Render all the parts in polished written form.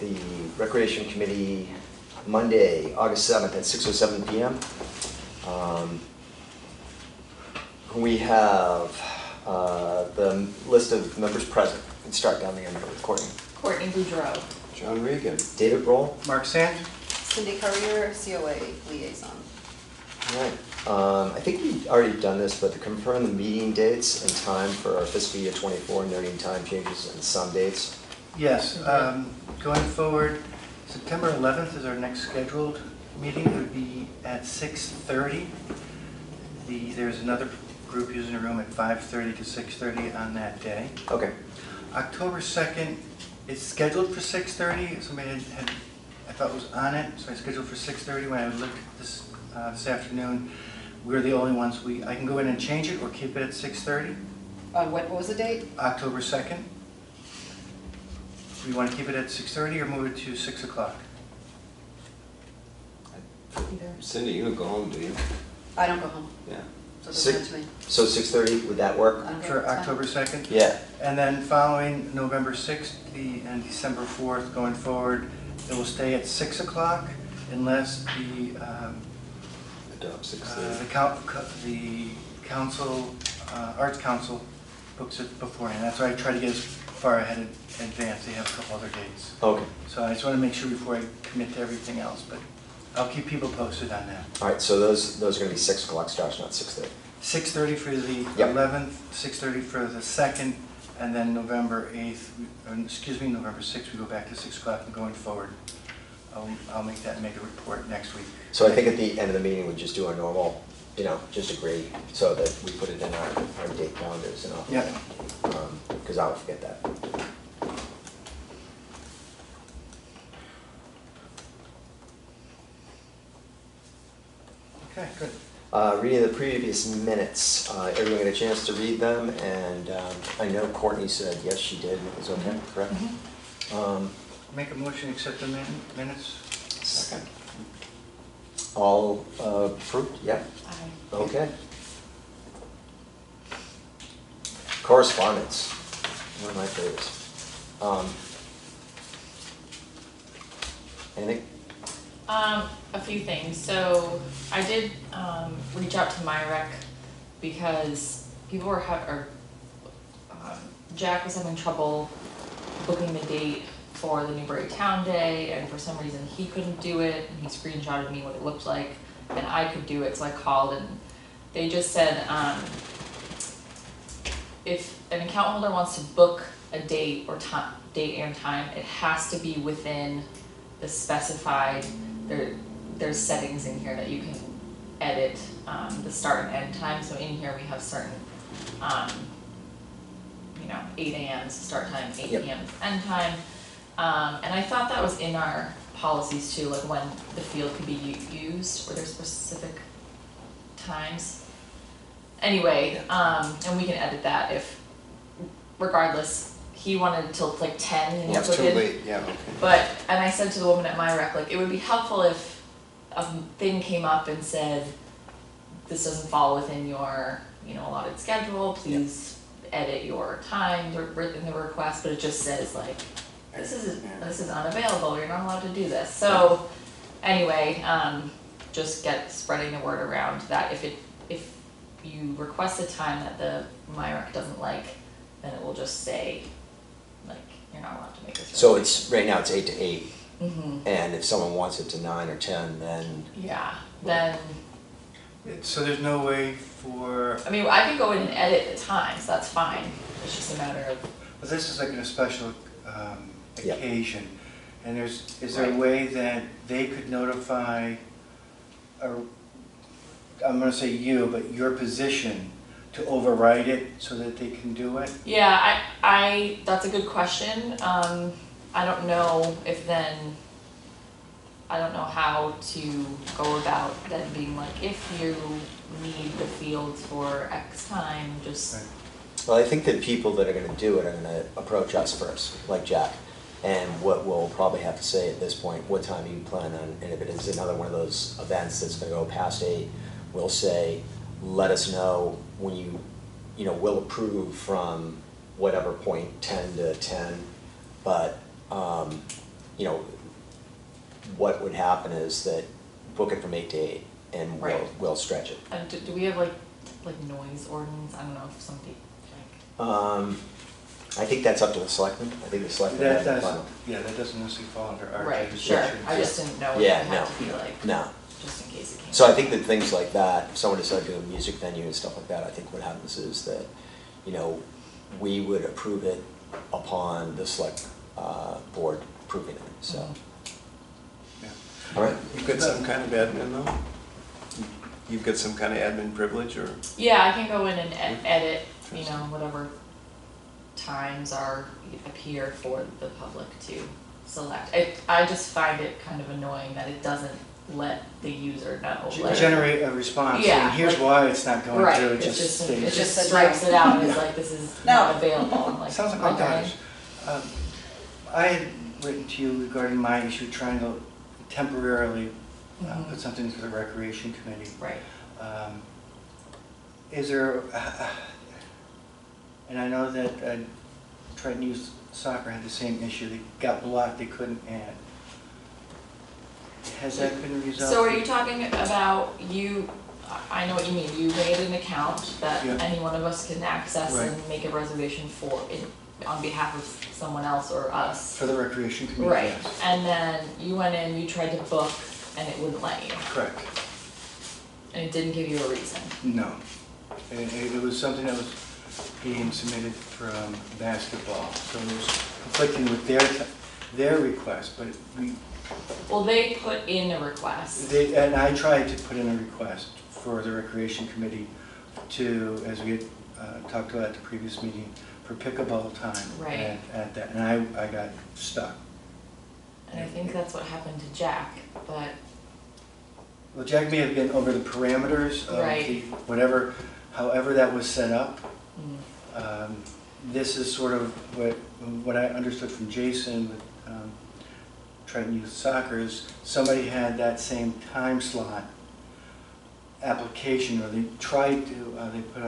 the Recreation Committee Monday, August 7th at 6:07 p.m. We have the list of members present. Let's start down the end with Courtney. Courtney Boudreau. John Regan. David Broll. Mark Sand. Cindy Currier, COA Liaison. All right. I think we've already done this, but to confirm the meeting dates and time for our fiscal year 24, noting time changes and some dates. Yes, going forward, September 11th is our next scheduled meeting. It would be at 6:30. There's another group using the room at 5:30 to 6:30 on that day. Okay. October 2nd is scheduled for 6:30. Somebody I thought was on it, so I scheduled for 6:30. When I looked this afternoon, we're the only ones. I can go in and change it or keep it at 6:30. What was the date? October 2nd. Do you want to keep it at 6:30 or move it to 6 o'clock? Either. Cindy, you don't go home, do you? I don't go home, Yeah. so it doesn't matter to me. So 6:30, would that work? I don't care For if it's October 2nd? Yeah. And then following November 6th and December 4th going forward, it will stay at 6 o'clock unless the Adopt 6:30. the council, Arts Council books it beforehand. That's why I try to get as far ahead in advance. They have a couple other dates. Okay. So I just want to make sure before I commit to everything else, but I'll keep people posted on that. All right, so those are going to be 6 o'clock starts, not 6:30. 6:30 for the Yep. 11th, 6:30 for the 2nd, and then November 6th, we go back to 6 o'clock and going forward. I'll make that mega report next week. So I think at the end of the meeting, we just do our normal, just agree so that we put it in our date calendars and all. Yeah. Because I'll forget that. Okay, good. Reading the previous minutes, everyone get a chance to read them, and I know Courtney said yes, she did, and it was okay, correct? Make a motion to accept the minutes. Second. All approved? Yeah? Aye. Okay. Correspondence, one of my favorites. Anything? A few things. So I did reach out to MyRec because people were Jack was having trouble booking the date for the Newbury Town Day, and for some reason he couldn't do it, and he screenshotted me what it looked like, and I could do it, so I called, and they just said if an account holder wants to book a date or date and time, it has to be within the specified. There's settings in here that you can edit the start and end time. So in here we have certain 8 a.m. is the start time, 8 p.m. is the end time. And I thought that was in our policies too, like when the field could be used, or there's specific times. Anyway, and we can edit that if, regardless, he wanted until like 10 and It's that's too what late, yeah, okay. and I said to the woman at MyRec, like, it would be helpful if a thing came up and said, this doesn't fall within your, allotted schedule, please edit your times or in the request, but it just says like, this is unavailable, you're not allowed to do this. So anyway, just spreading the word around that if you request a time that the MyRec doesn't like, then it will just say, like, you're not allowed to make this. So right now it's 8 to 8, Mm-hmm. and if someone wants it to 9 or 10, then Yeah, then, So there's no way for, I mean, I can go in and edit the times, that's fine. It's just a matter of, well, this is like a special Yeah. occasion, and is there a Right. way that they could notify, I'm gonna say you, but your position to override it so that they can do it? yeah, that's a good question. I don't know if then, I don't know how to go about then being like, if you need the fields for X time, just, Right. well, I think that people that are going to do it are going to approach us first, like Jack. And what we'll probably have to say at this point, what time you plan on, and if it is another one of those events that's going to go past 8, we'll say, let us know when we'll approve from whatever point, 10 to 10, but you know, what would happen is that book it from 8 to 8 and Right. we'll stretch it. And do we have like noise ordinance? I don't know if somebody, like, I think that's up to the selectmen. I think the selectmen That have the doesn't, final. yeah, that doesn't necessarily fall under our right, jurisdiction. sure, I just didn't know if it Yeah, had no. to be like, No. just in case it came. So I think that things like that, if someone decided to do a music venue and stuff like that, I think what happens is that, you know, we would approve it upon the select board approving it, so. Mhm. Yeah. All right, You've got some kind of admin though? You've got some kind of admin privilege or? Yeah, I can go in and edit, you know, whatever times appear for the public to select. I just find it kind of annoying that it doesn't let the user know, like. Generate a response, Yeah, saying, here's like- why it's not going Right, through, it it's just just, stays. it just Just said strikes no. it out and is like, this is No. not available, I'm like, Sounds like my okay. daughters. I had written to you regarding my issue, trying to temporarily Mhm. put something for the recreation committee. Right, Is there, and I know that Triton Youth Soccer had the same issue, they got blocked, they couldn't add. Has that been resolved? so are you talking about I know what you mean, you made an account that Yeah. any one of us can access Right. and make a reservation on behalf of someone else or us. For the recreation committee, Right, yes. and then you went in, you tried to book, and it wouldn't let you, Correct. and it didn't give you a reason. No. It was something that was being submitted from basketball, so it was conflicting with their request, but Well, they put in a request. and I tried to put in a request for the recreation committee to, as we had talked about at the previous meeting, for pickleball time Right. at that, and I got stuck. And I think that's what happened to Jack, but, Well, Jack may have been over the parameters of Right. the, whatever, however that was set up. mm, This is sort of what I understood from Jason with Triton Youth Soccer is somebody had that same time slot application, or they tried to, they put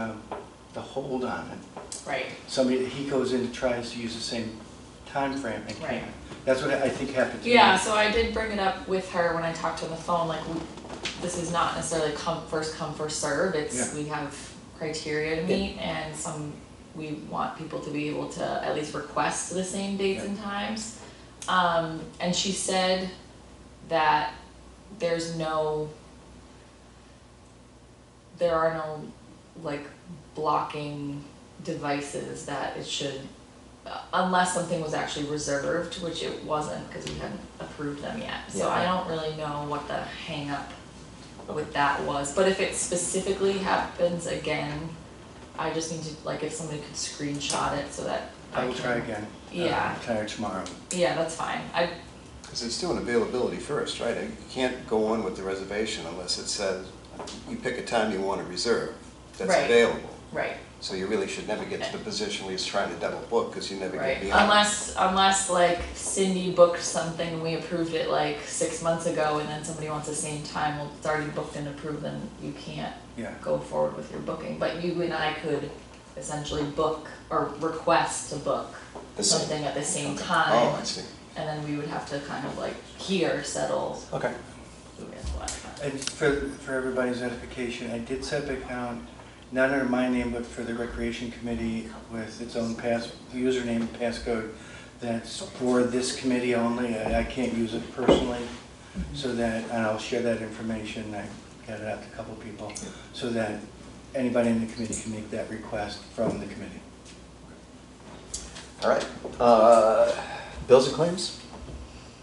the hold on it. right, Somebody, he goes in and tries to use the same time frame and Right. can't. That's what I think happened to me. yeah, so I did bring it up with her when I talked to her on the phone, like, this is not necessarily first come, first serve, it's, Yeah. we have criteria to meet, and we want people to be able to at least request the same dates Yeah. and times. And she said that there are no, like, blocking devices that it should, unless something was actually reserved, which it wasn't, because we hadn't approved them yet. So I don't really know what the hang up with that was, but if it specifically happens again, I just need to, like, if somebody could screenshot it so that I will try again. Yeah. Try tomorrow. Yeah, that's fine, Because it's doing availability first, right? You can't go on with the reservation unless it says, you pick a time you want to reserve that's Right. available. right, So you really should never get to the position where you're trying to double book, because you never right, get beyond. unless like Cindy booked something and we approved it like 6 months ago, and then somebody wants the same time, well, it's already booked and approved, then you can't Yeah. go forward with your booking, but you and I could essentially book or request to book The same. something at the same Oh, time, I see. and then we would have to kind of like settle okay. who gets what. And for everybody's edification, I did set up an account, not under my name, but for the recreation committee with its own username and passcode. That's for this committee only. I can't use it personally, so that, and I'll share that information. I got it out to a couple people, so that anybody in the committee can make that request from the committee. All right. Bills and claims?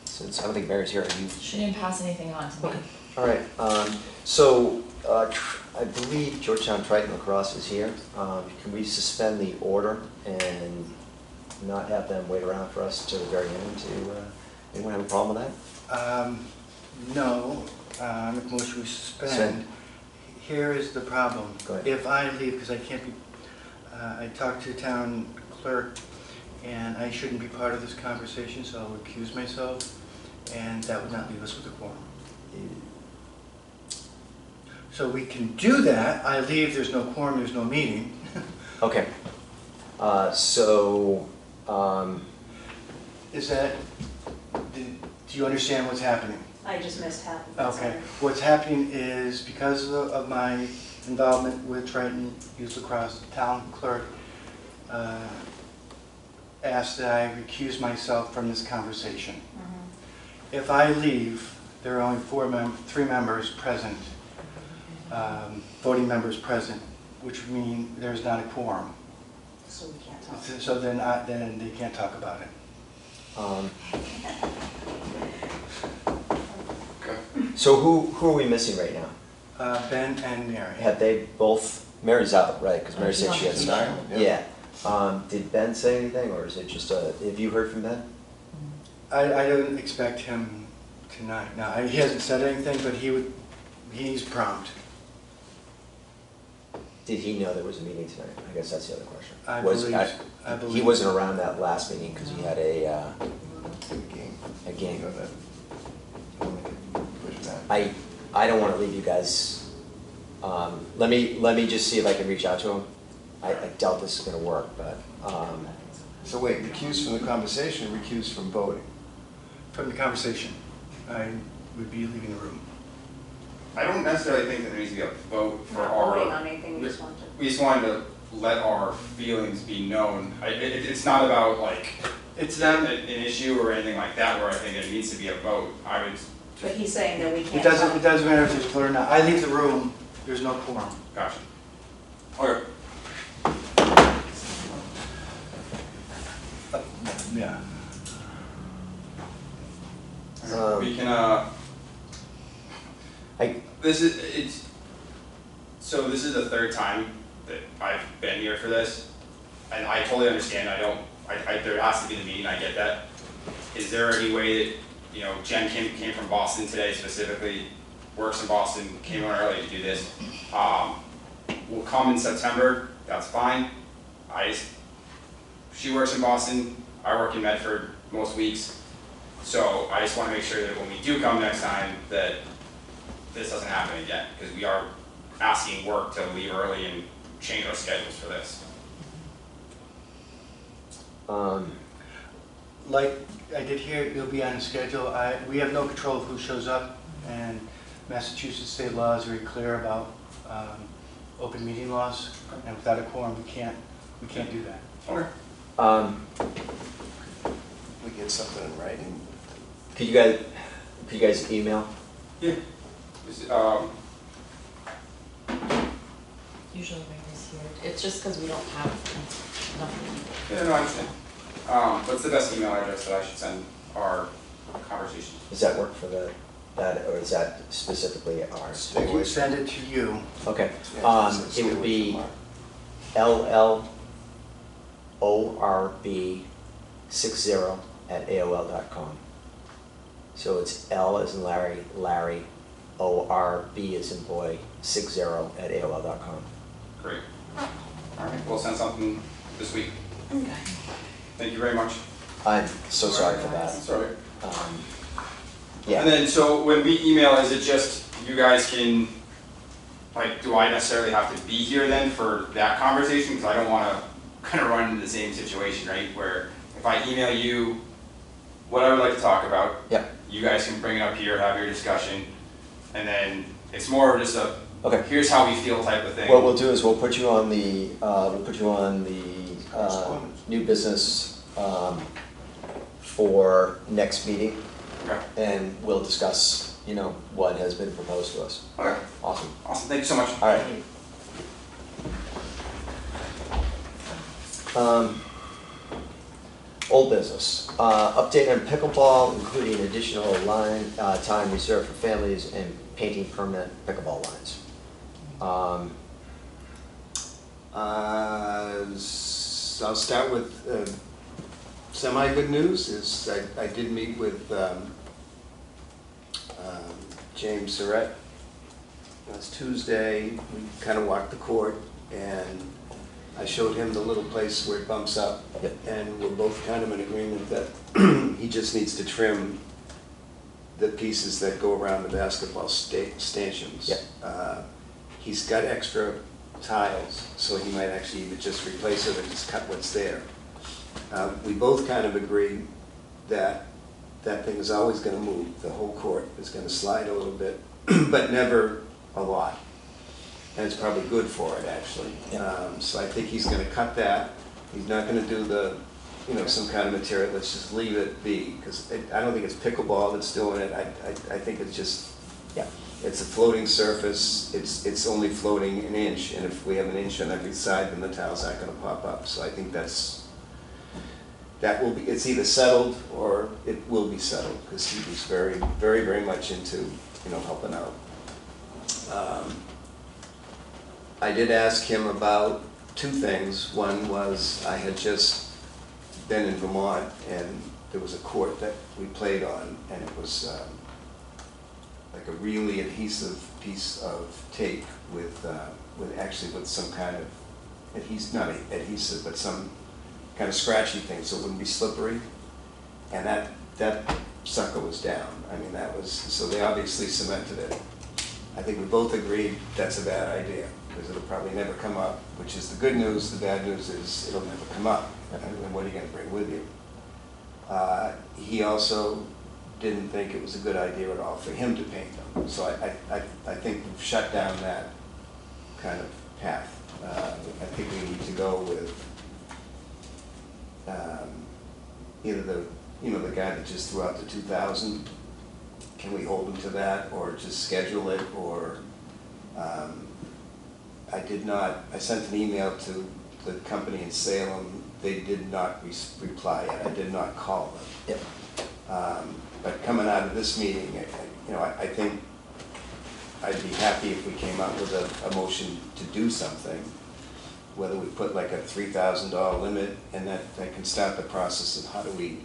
Since I don't think Mary's here, are you? She didn't pass anything on to me. All right, so I believe Georgetown Triton Lacrosse is here. Can we suspend the order and not have them wait around for us to the very end? Anyone have a problem with that? No, I make a motion we suspend. Here is the problem. Go ahead. If I leave, because I can't be, I talked to the town clerk, and I shouldn't be part of this conversation, so I'll recuse myself, and that would not leave us with a quorum. So we can do that. I leave, there's no quorum, there's no meeting. Okay. So, Is that Do you understand what's happening? I just missed half of it. Okay. sorry. What's happening is because of my involvement with Triton Youth Lacrosse, the town clerk asked that I recuse myself from this conversation. If I leave, there are only 3 members present, voting members present, which would mean there's not a quorum. So we can't talk. So then they can't talk about it. So who are we missing right now? Ben and Mary. Have they both, Mary's out, right, because Mary she's said on she had vacation. some. Yeah. Did Ben say anything, or is it just have you heard from Ben? I don't expect him tonight. No, he hasn't said anything, but he's prompt. Did he know there was a meeting tonight? I guess that's the other question. I believe. He wasn't around that last meeting because he had a Game. game. Go ahead. Push back. I don't want to leave you guys. Let me just see if I can reach out to him. I doubt this is going to work, but So wait, recused from the conversation, recused from voting? From the conversation, I would be leaving the room. I don't necessarily think that there needs to be a vote for Not our. voting on anything, we just want to. We just wanted to let our feelings be known. It's not about like It's an them. issue or anything like that where I think it needs to be a vote. I would But just, he's saying that we It can't doesn't talk. matter if there's clear or not. I leave the room, there's no quorum. gotcha. Okay. Yeah. We can, I this is the third time that I've been here for this. And I totally understand, there has to be the meeting, I get that. Is there any way that, you know, Jen came from Boston today specifically, works in Boston, came on early to do this. Will come in September, that's fine. She works in Boston, I work in Medford most weeks. So I just wanna make sure that when we do come next time, that this doesn't happen again, because we are asking work to leave early and change our schedules for this. Like I did here, you'll be on the schedule. We have no control of who shows up, and Massachusetts state law is very clear about open meeting laws, and without a quorum, we can't do that. Okay. We get something in writing? could you guys email? Yeah. Usually Mary's here. It's just because we don't have nothing. Yeah, no, I understand. What's the best email address that I should send our conversation? Does that work for that, or is that specifically ours? Stay I away can send it to you. Okay. Yeah, It would be LLORB60@AOL.com. So it's L as in Larry, ORB as in boy, 60@AOL.com. Great. All right, we'll send something this week. Okay. Thank you very much. I'm so sorry for that. Sorry. Yeah. And then, so when we email, is it just you guys can, like, do I necessarily have to be here then for that conversation? Because I don't want to kind of run into the same situation, right? Where if I email you what I would like to talk about, Yep. you guys can bring it up here, have your discussion, and then it's more of just a, Okay. here's how we feel type of thing. What we'll do is we'll put you on the Correspondence. new business for next meeting, Okay. and we'll discuss, what has been proposed to us. Okay, Awesome. awesome, thank you so much. All right. Old business, update on pickleball, including additional time reserved for families and painting permanent pickleball lines. I'll start with semi-good news, is I did meet with James Surratt last Tuesday. We kind of walked the court, and I showed him the little place where it bumps up. Yep. And we're both kind of in agreement that he just needs to trim the pieces that go around the basketball stanchions. Yep. He's got extra tiles, so he might actually either just replace it or just cut what's there. We both kind of agree that that thing is always gonna move. The whole court is gonna slide a little bit, but never a lot. And it's probably good for it, actually. So I think he's gonna cut that. He's not gonna do the, some kind of material. Let's just leave it be, because I don't think it's pickleball that's doing it. I think it's just, Yeah. it's a floating surface. It's only floating an inch, and if we have an inch on every side, then the tile's not gonna pop up. So I think that will be, it's either settled or it will be settled, because he was very, very, very much into, helping out. I did ask him about two things. One was, I had just been in Vermont, and there was a court that we played on, and it was like a really adhesive piece of tape with some kind of not adhesive, but some kind of scratchy thing, so it wouldn't be slippery. And that sucker was down. I mean, so they obviously cemented it. I think we both agreed that's a bad idea, because it'll probably never come up, which is the good news. The bad news is it'll never come up. And what are you going to bring with you? He also didn't think it was a good idea at all for him to paint them. So I think we've shut down that kind of path. I think we need to go with either the guy that just threw out the 2,000. Can we hold him to that, or just schedule it? Or I sent an email to the company in Salem. They did not reply yet. I did not call them. Yep. But coming out of this meeting, I think I'd be happy if we came up with a motion to do something, whether we put like a $3,000 limit, and that can start the process of how do we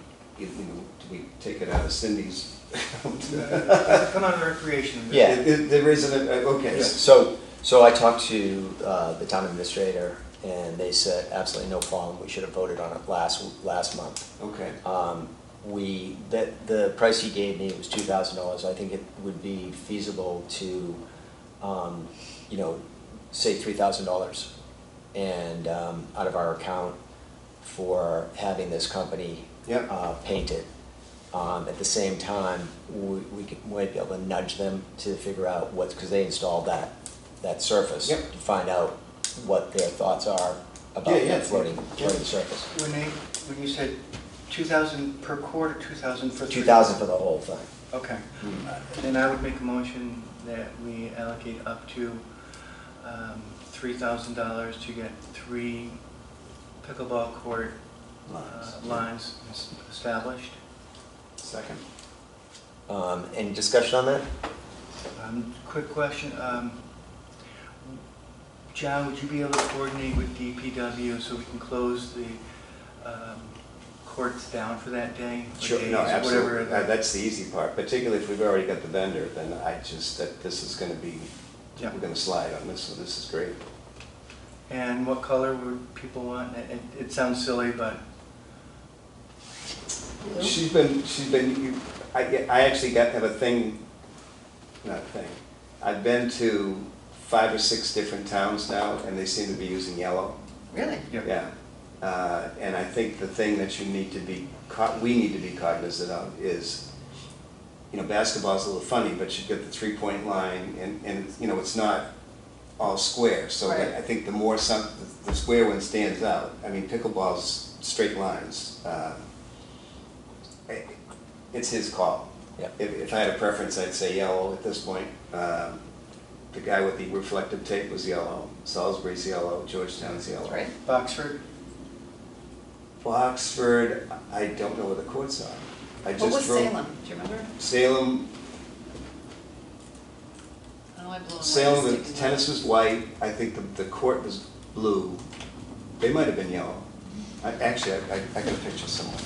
take it out of Cindy's? Come out of recreation. Yeah. There isn't okay. So I talked to the town administrator, and they said absolutely no problem. We should have voted on it last month. Okay. The price he gave me was $2,000. I think it would be feasible to, say $3,000, and out of our account for having this company paint it. At the same time, we might be able to nudge them to figure out because they installed that surface, to find out what their thoughts are about that floating surface. When you said 2,000 per quarter, 2,000 for 2,000 for the whole thing. Okay. Then I would make a motion that we allocate up to $3,000 to get 3 pickleball court lines established. Second. Any discussion on that? Quick question. John, would you be able to coordinate with DPW so we can close the courts down for that day? Sure, no, absolutely. That's the easy part, particularly if we've already got the vendor, then this is going to be, we're going to slide on this, so this is great. And what color would people want? It sounds silly, but... I actually have a thing, not a thing. I've been to 5 or 6 different towns now, and they seem to be using yellow. Really? Yeah. And I think the thing that we need to be cognizant of is, basketball's a little funny, but you've got the 3-point line, and it's not all square. So Right. I think the square one stands out. I mean, pickleball's straight lines. It's his call. Yep. If I had a preference, I'd say yellow at this point. The guy with the reflective tape was yellow. Salisbury's yellow. Georgetown's yellow. Right. Boxford? Oxford, I don't know where the courts are. What was Salem? Do you remember? Salem, I know I blew Salem, the tennis was white. I think the court was blue. They might have been yellow. I got a picture somewhere.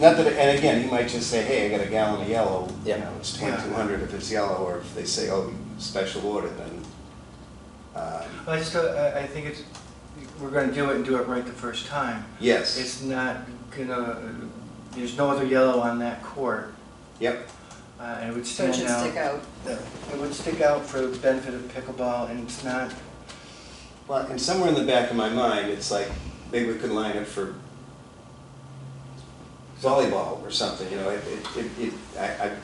Not that, and again, he might just say, hey, I got a gallon of yellow. Yeah. It's 2,200 if it's yellow, or if they say, oh, special order, then. I think we're going to do it and do it right the first time. Yes. It's not there's no other yellow on that court. Yep. And it would So it stand should out. stick out. It would stick out for the benefit of pickleball, and it's not. Well, and somewhere in the back of my mind, it's like, maybe we could line it for volleyball or something, you know,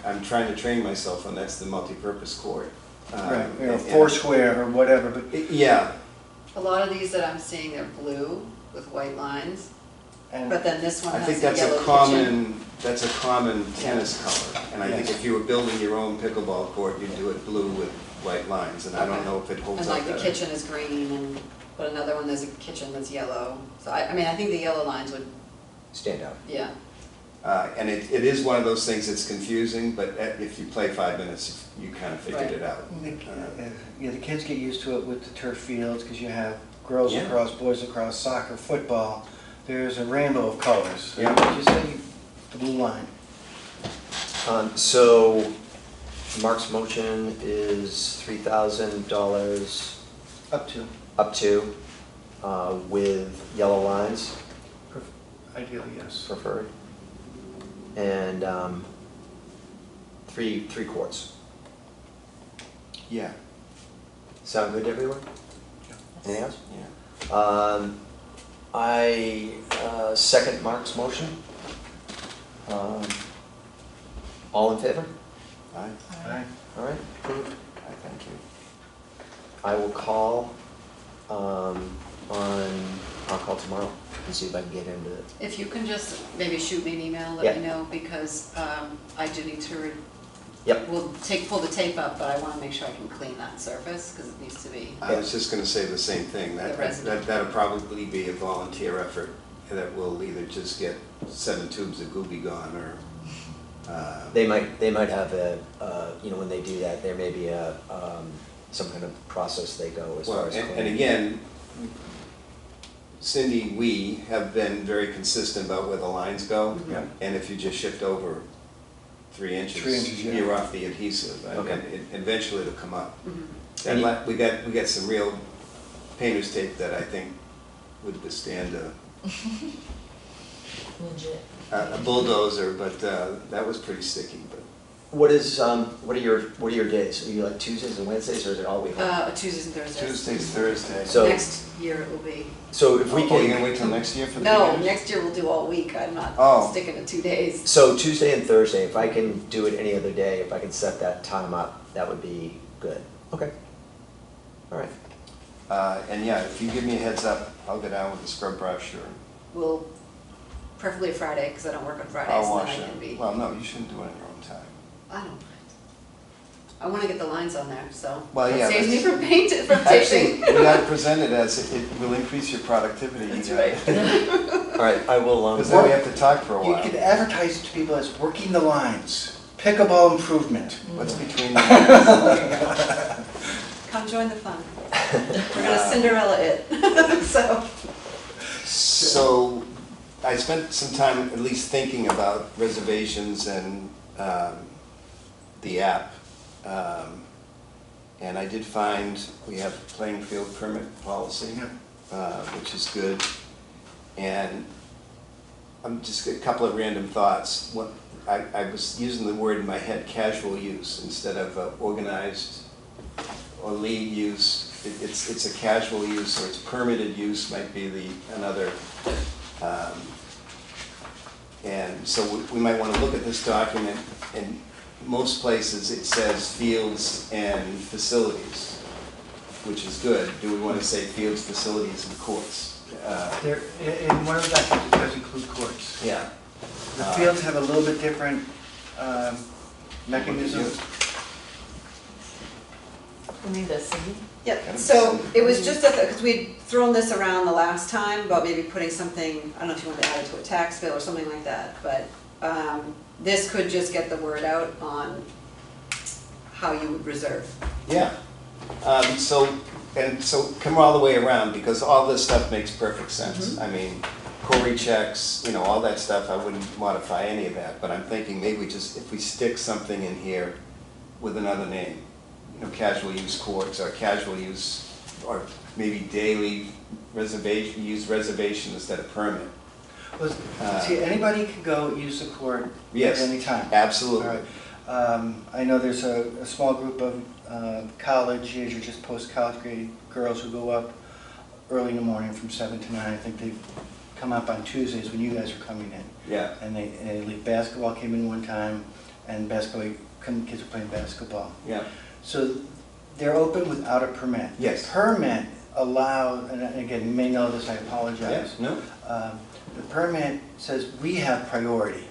I'm trying to train myself on that's the multi-purpose court. Right, you know, and- Foursquare or whatever, but, Yeah, A lot of these that I'm seeing, they're blue with white lines, and, but then this one I think has a that's yellow a kitchen. that's a common tennis color. And I think Yes. if you were building your own pickleball court, you'd do it blue with white lines, and I don't Okay. know if it holds And up like the better. kitchen is green, and, but another one, there's a kitchen that's yellow. So I mean, I think the yellow lines would, Stand out. yeah. And it is one of those things that's confusing, but if you play 5 minutes, you kind of figured Right. it out. yeah, the kids get used to it with the turf fields, because you have girls Yeah. lacrosse, boys lacrosse, soccer, football. There's a rainbow of colors. Yeah. Just say the blue line. So Mark's motion is $3,000 Up to, up to, with yellow lines ideally, yes. preferred. And three courts. Yeah, Sound good to everyone? Anything else? yeah. I second Mark's motion. All in favor? Aye. Aye. All right, approved. Aye, thank you. I will call I'll call tomorrow and see if I can get into it. If you can just maybe shoot me an email, let me know, because I do need to, Yep. we'll pull the tape up, but I want to make sure I can clean that surface, because it needs to be, I was just gonna say the same thing, The resident. that'll probably be a volunteer effort that will either just get 7 tubes of Gooby Gone or, They might have a, when they do that, there may be a, some kind of process they go as far well, as and cleaning. again, Cindy, we have been very consistent about where the lines go. Yeah. And if you just shift over 3 inches. 3 inches, yeah. You're off the adhesive, and Okay. eventually it'll come up. Mhm. And we got some real painter's tape that I think would withstand Legit. a bulldozer, but that was pretty sticky, but. What are your days? Are you like Tuesdays and Wednesdays, or is it all week? Tuesdays and Thursdays. Tuesdays, Thursday. So- Next year it will be, So if we Oh, you're can, gonna wait till next year for the no, beginners? next year we'll do all week, I'm not Oh. sticking to 2 days. so Tuesday and Thursday, if I can do it any other day, if I can set that time up, that would be good. Okay. All right. And yeah, if you give me a heads up, I'll go down with a scrub brush or We'll, preferably Friday, because I don't work on Fridays, I'll and wash then I it. can be, Well, no, you shouldn't do it on your own time. I don't mind. I want to get the lines on there, so. Well, yeah, It saves me that's- from painting, from Actually, taping. we got it presented as it will increase your productivity. That's right. All right, I will, Because then we have to talk for a You while. can advertise to people as working the lines, pickleball improvement. What's between the Come join the fun. We're gonna Cinderella it, so. So, I spent some time at least thinking about reservations and the app. And I did find we have playing field permit policy, which is good. And I'm just, a couple of random thoughts. I was using the word in my head, casual use, instead of organized or lead use. It's a casual use, or it's permitted use might be another. And so we might want to look at this document. In most places, it says fields and facilities, which is good. Do we want to say fields, facilities, and courts? There, in one of the documents, it does include courts. Yeah. The fields have a little bit different mechanism. We need this, see? Yep, so it was just that, because we'd thrown this around the last time about maybe putting something, I don't know if you wanted to add it to a tax bill or something like that, but this could just get the word out on how you would reserve. Yeah. So come all the way around, because all this stuff makes perfect sense. I mean, Cory checks, all that stuff, I wouldn't modify any of that, but I'm thinking maybe just, if we stick something in here with another name, casual use courts, or casual use, or maybe daily reservation, use reservation instead of permit. Well, see, anybody can go use the court at Yes, any time. absolutely. All right. I know there's a small group of college age or just post-college grade girls who go up early in the morning from 7 to 9. I think they come up on Tuesdays when you guys are coming in. Yeah, And like basketball came in one time, and kids were playing basketball. yeah, So they're open without a permit. Yes. Permit allowed, and again, you may know this, I apologize. no, The permit says we have priority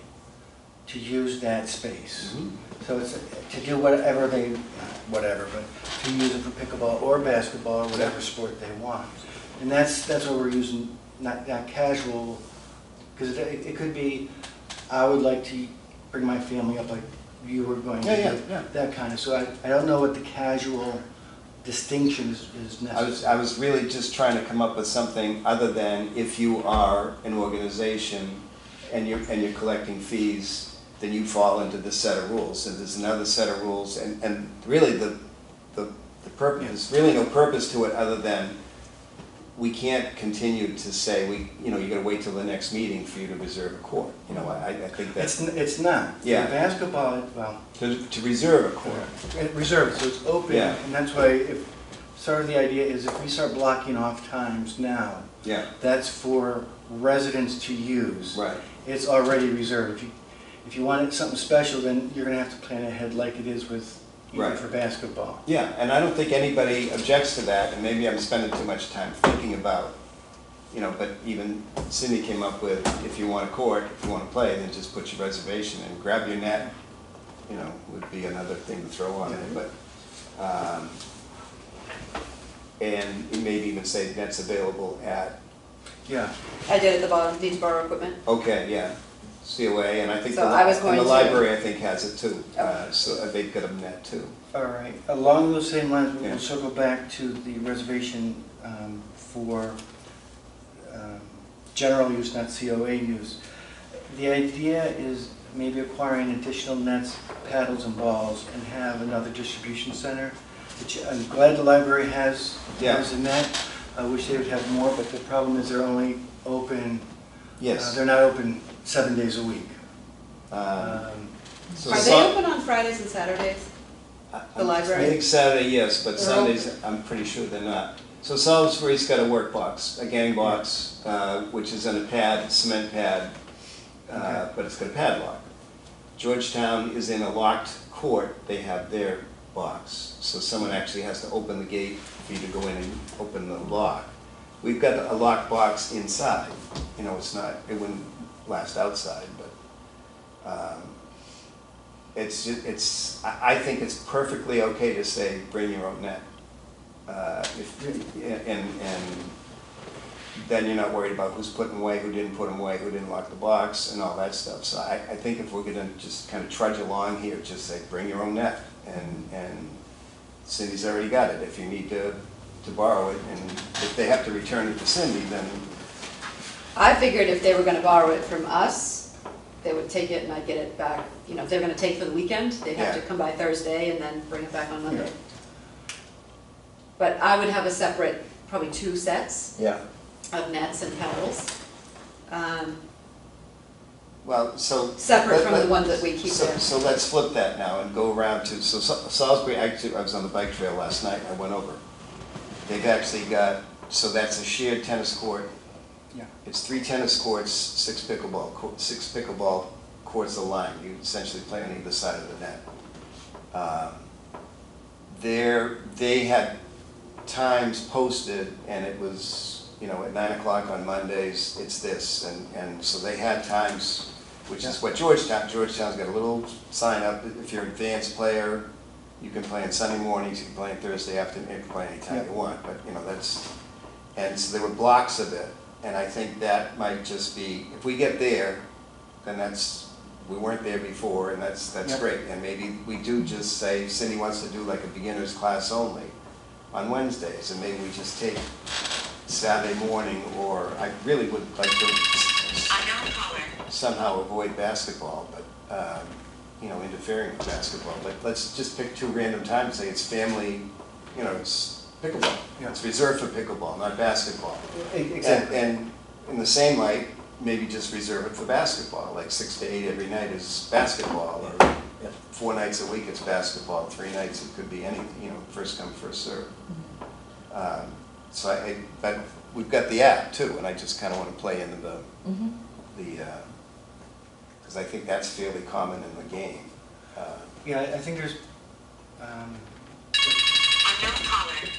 to use that space. Mhm. So it's to do whatever but to use it for pickleball or basketball or whatever sport they want. And that's what we're using, not casual, because it could be, I would like to bring my family up like you were going to do. Yeah. That kind of, so I don't know what the casual distinction is necessary. I was really just trying to come up with something other than if you are an organization and you're collecting fees, then you fall into this set of rules, and there's another set of rules, and really the purpose, there's really no purpose to it other than we can't continue to say, you gotta wait till the next meeting for you to reserve a court. I think that's, It's not. Yeah. For basketball, well, to reserve a court. reserved, so it's open, Yeah. and that's why sort of the idea is if we start blocking off times now, Yeah, that's for residents to use. right. It's already reserved. If you wanted something special, then you're gonna have to plan ahead like it is with, even Right. for basketball. Yeah, and I don't think anybody objects to that, and maybe I'm spending too much time thinking about, but even Cindy came up with, if you want a court, if you want to play, then just put your reservation in, grab your net, would be another thing to throw on it, but, and maybe even say nets available at, Yeah, I did at the bottom, need to borrow equipment. okay, yeah, COA, and I think So I was and going the to- library, I think, has it too, Oh. so they've got a net too. all right. Along those same lines, Yeah. we'll circle back to the reservation for general use, not COA use. The idea is maybe acquiring additional nets, paddles, and balls, and have another distribution center, which I'm glad the library has a net. I wish they would have more, but the problem is they're only open, Yes. they're not open 7 days a week. So Are they some- open on Fridays and Saturdays? The I library? think Saturday, yes, but They're Sundays, I'm pretty sure they're not. So Salisbury's got a work box, a gang box, which is in a pad, cement pad, Okay. but it's got a padlock. Georgetown is in a locked court, they have their box. So someone actually has to open the gate for you to go in and open the lock. We've got a locked box inside, it's not, it wouldn't last outside, but, I think it's perfectly okay to say, bring your own net. And then you're not worried about who's putting away, who didn't put them away, who didn't lock the box, and all that stuff. So I think if we're gonna just kind of trudge along here, just say, bring your own net. And Cindy's already got it, if you need to borrow it, and if they have to return it to Cindy, then, I figured if they were gonna borrow it from us, they would take it and I'd get it back. If they're gonna take for the weekend, they'd have to Yeah. come by Thursday and then bring it back on Monday. But I would have a separate, probably 2 sets yeah. of nets and paddles, Well, so. separate from the ones that we keep there. So let's flip that now and go around to, Salisbury, actually, I was on the bike trail last night, I went over. They've actually got, so that's a shared tennis court. Yeah. It's 3 tennis courts, 6 pickleball courts aligned. You essentially play on either side of the net. They had times posted, and it was, at 9 o'clock on Mondays, it's this, and so they had times, which is what Georgetown's got a little sign up, if you're an advanced player, you can play on Sunday mornings, you can play on Thursday afternoon, you can play anytime you want, but, that's, and so there were blocks of it, and I think that might just be, if we get there, then we weren't there before, and that's Yep. great, and maybe we do just say, Cindy wants to do like a beginner's class only on Wednesdays, and maybe we just take Saturday morning, or I really would like to somehow avoid basketball, but, interfering with basketball, but let's just pick 2 random times, and say it's family, it's pickleball. Yeah. It's reserved for pickleball, not basketball. Exactly. And in the same light, maybe just reserve it for basketball, like 6 to 8 every night is basketball, or 4 nights a week it's basketball, 3 nights it could be anything, first come, first serve. So but we've got the app too, and I just kind of want to play into the, because I think that's fairly common in the game. Yeah, I think there's,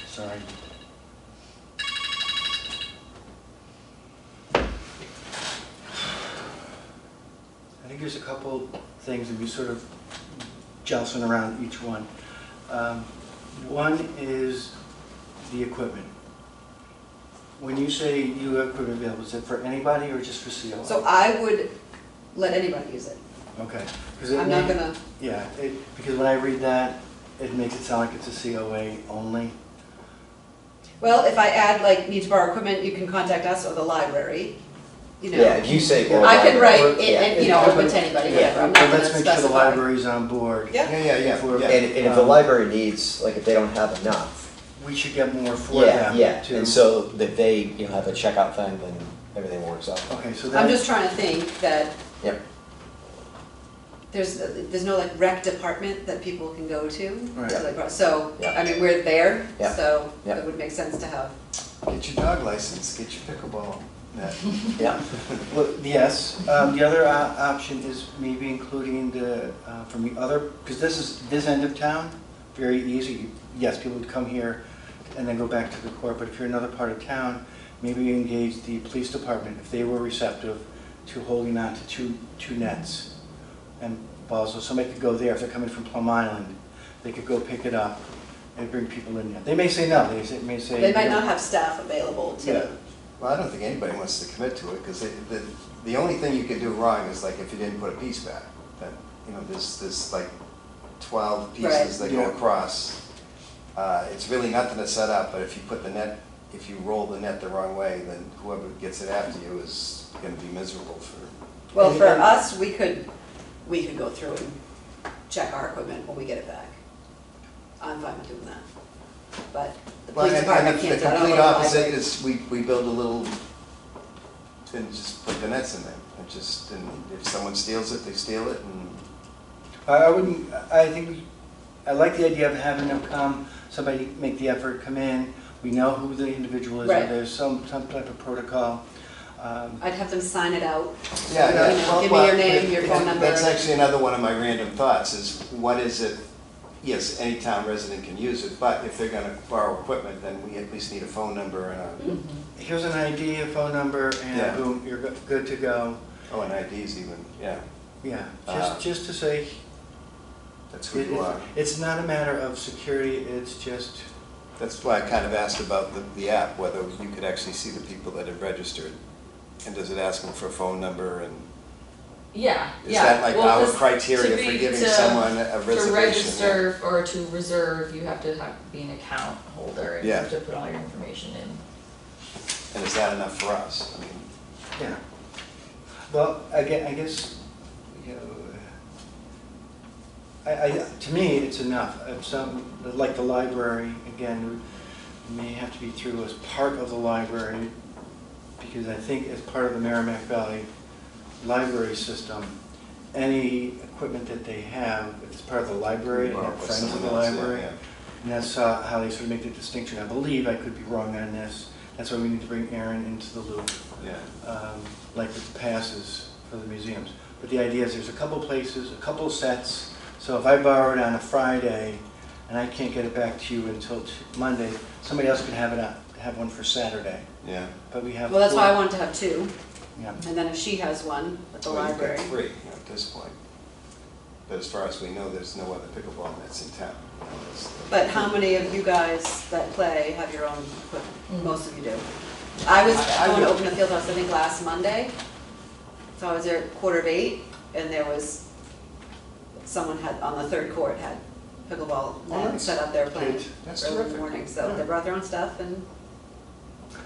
sorry. I think there's a couple things that we sort of jostling around each one. One is the equipment. When you say you have equipment available, is it for anybody or just for COA? So I would let anybody use it. Okay. 'Cause it I'm not may- gonna, Yeah, because when I read that, it makes it sound like it's a COA only. well, if I add like need to borrow equipment, you can contact us or the library, you know. Yeah, if you say. or I can library, write it, yeah. and, you know, open to anybody, Yeah. whatever, I'm But not gonna let's specify. make sure the library's on board. Yeah. Yeah. For- And if the library needs, like if they don't have enough, We should get more for yeah, them. yeah, to- and so that they, you know, have a checkout thing, then everything works out. Okay, so I'm that, just trying to think that Yep. there's no like rec department that people can go to. Right. to, like, so, Yeah. I mean, we're there, Yeah. so Yeah. it would make sense to have. Get your dog license, get your pickleball net. Yeah, well, yes, the other option is maybe including the, from the other, because this is this end of town, very easy. Yes, people would come here and then go back to the court, but if you're another part of town, maybe you engage the police department, if they were receptive to holding on to two nets and balls, so somebody could go there, if they're coming from Plum Island, they could go pick it up and bring people in there. They may say no, may say. They might not have staff available Yeah. to, Well, I don't think anybody wants to commit to it, because the only thing you could do wrong is like if you didn't put a piece back. That, you know, there's like 12 pieces Right. that go Yeah. across. It's really nothing to set up, but if you put the net, if you roll the net the wrong way, then whoever gets it after you is gonna be miserable for, well, for And- us, we could go through and check our equipment when we get it back. I'm fine with doing that. But the well, police and department the can't do it. I don't complete know the opposite library. is we build a little, and just put the nets in there. And just, and if someone steals it, they steal it, and I wouldn't, I think, I like the idea of having them come, somebody make the effort, come in, we know who the individual is, or Right. there's some type of protocol. I'd have them sign it out. yeah, You know, yeah. give me your name, your phone That's number. actually another one of my random thoughts, is what is it, yes, any town resident can use it, but if they're gonna borrow equipment, then we at least need a phone number and a, Here's an ID, a phone number, Yeah. and boom, you're good to go. oh, an ID's even, yeah, Yeah, Uh, just to say, that's who you are. it's not a matter of security, it's just, That's why I kind of asked about the app, whether you could actually see the people that have registered. And does it ask them for a phone number, and Yeah, is yeah. that like Well, our 'cause criteria to for be- giving to- someone a reservation? To register or to reserve, you have to be an account holder and you Yeah. have to put all your information in. And is that enough for us? I mean, yeah. Well, I guess, you know, to me, it's enough. If some, like the library, again, it may have to be through as part of the library, because I think as part of the Merrimack Valley library system, any equipment that they have, if it's part of the library, they or have with friends of the someone else, yeah, library. yeah. And that's how they sort of make the distinction. I believe, I could be wrong on this, that's why we need to bring Aaron into the loop, Yeah. like with the passes for the museums. But the idea is there's a couple places, a couple sets, so if I borrow it on a Friday and I can't get it back to you until Monday, somebody else can have one for Saturday. Yeah. But we have. Well, that's why I four- wanted to have two, Yeah. and then if she has one at the Well, you've got library. 3, you know, at this point. But as far as we know, there's no other pickleball nets in town. But how many of you guys that play have your own equipment? Mm. Most of you do. I was I going to would- open the field house, I think, last Monday. So I was there at 7:45, and there was, someone had, on the third court, had pickleball Oh, net nice. set up there playing Good. That's early in the terrific. morning. So Yeah. they brought their own stuff and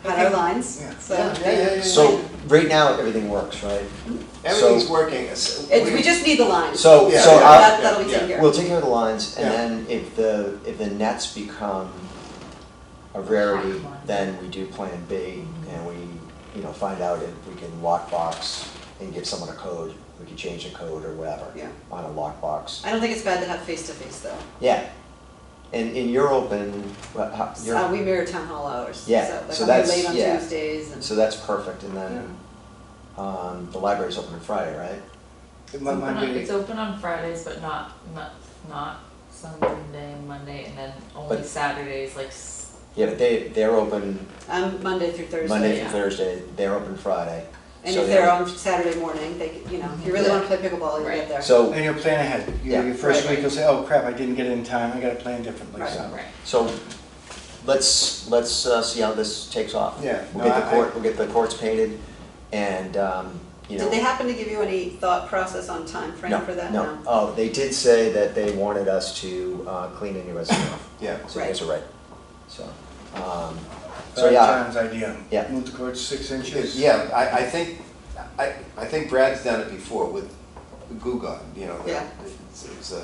had our lines, Yeah. so. Yeah. so right now, everything works, right? Everything's So- working. We just need the lines. So, Yeah, so yeah. I'll, That'll be yeah. taken care of. we'll take care of the lines, and Yeah. then if the nets become a rarity, then we do plan B, and we, you know, find out if we can lockbox and give someone a code, we can change the code or whatever Yeah. on a lockbox. I don't think it's bad to have face-to-face, though. Yeah, And you're open, We mirror town hall hours. Yeah, So so like I'm that's- here late on yeah. Tuesdays and. so that's perfect, and then, the library's open on Friday, right? It's open on Fridays, but not Sunday, Monday, and then only But- Saturdays, like, Yeah, but they're open I'm Monday through Thursday. Monday yeah. through Thursday, they're open Friday. And So if they're on Saturday morning, they, could- if you really Yeah. wanna play pickleball, you Right. get there. So, And you'll plan ahead. Yeah. Your first Right, week you'll say, oh crap, I didn't get it in time, I gotta plan differently, Right. so. right. so, let's see how this takes off. Yeah, We'll no, get the courts painted, and, Did they happen to give you any thought process on time frame No, for that? no. Oh, they did say that they wanted us to clean any residue off, Yeah, so you guys are right. So, so That's yeah, John's idea. Yeah. Move the courts 6 inches. yeah, I think Brad's done it before with Gugon, Yeah. it's a,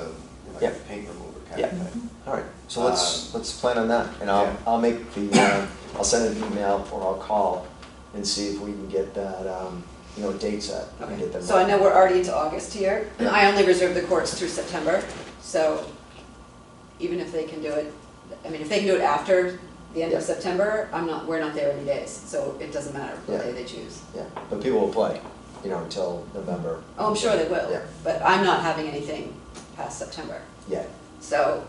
like Yeah. a paint remover kind Yeah. of thing. all right, so let's plan on that, and Yeah. I'll make I'll send an email or I'll call and see if we can get that, date set and Okay, get them. so I know we're already into August here. Yeah. I only reserve the courts through September, so even if they can do it, if they can do it after the end of Yeah. September, we're not there any days, so it doesn't matter what Yeah. day they choose. Yeah, but people will play, until November. Oh, I'm sure they will, Yeah. but I'm not having anything past September. Yeah, So,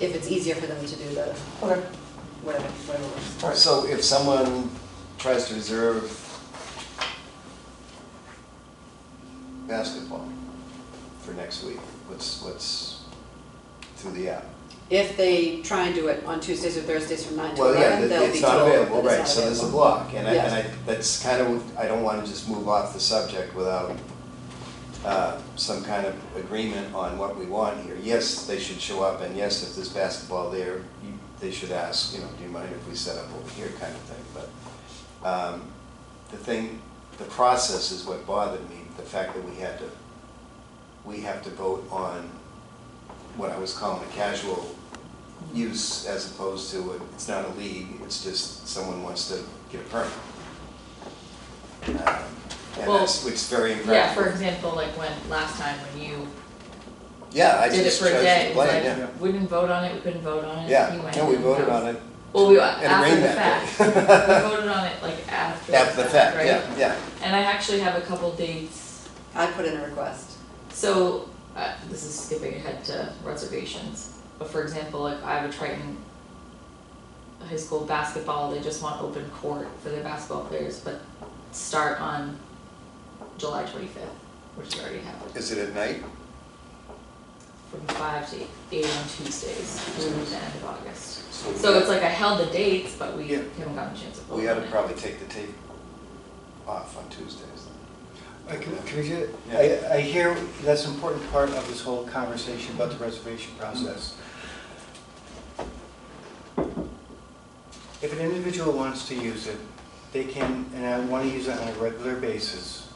if it's easier for them to do the, okay, whatever works. all right. So if someone tries to reserve basketball for next week, what's through the app? If they try and do it on Tuesdays or Thursdays from 9 to Well, yeah, 11, they'll be it's told not that available, it's right, not so there's a available. block, and Yes. that's kind of, I don't wanna just move off the subject without some kind of agreement on what we want here. Yes, they should show up, and yes, if there's basketball there, they should ask, do you mind if we set up over here kind of thing, but the process is what bothered me, the fact that we have to vote on what I was calling a casual use as opposed to, it's not a league, it's just someone wants to get a permit. And Well, which is very Yeah, impractical. for example, like last time when you Yeah, I did it just for a chose day, to it was play, like, yeah. we didn't vote on it, we couldn't vote on it, Yeah, he went. no, we and voted that on was- it. Well, we, It after rained the that fact, day. we voted on it like after After the fact, right? yeah. And I actually have a couple dates, I put in a request. so, this is skipping ahead to reservations, but for example, like I have a Triton high school basketball, they just want open court for their basketball players, but start on July 25th, which we already have, Is it at night? from 5 to 8 on Tuesdays through the end of August. So we So got- it's like I held the dates, but we Yeah. haven't gotten a chance to vote We ought on to it. probably take the tape off on Tuesdays. Can we just, Yeah. I hear that's an important part of this whole conversation about the reservation process. If an individual wants to use it, they can, and I want to use it on a regular basis,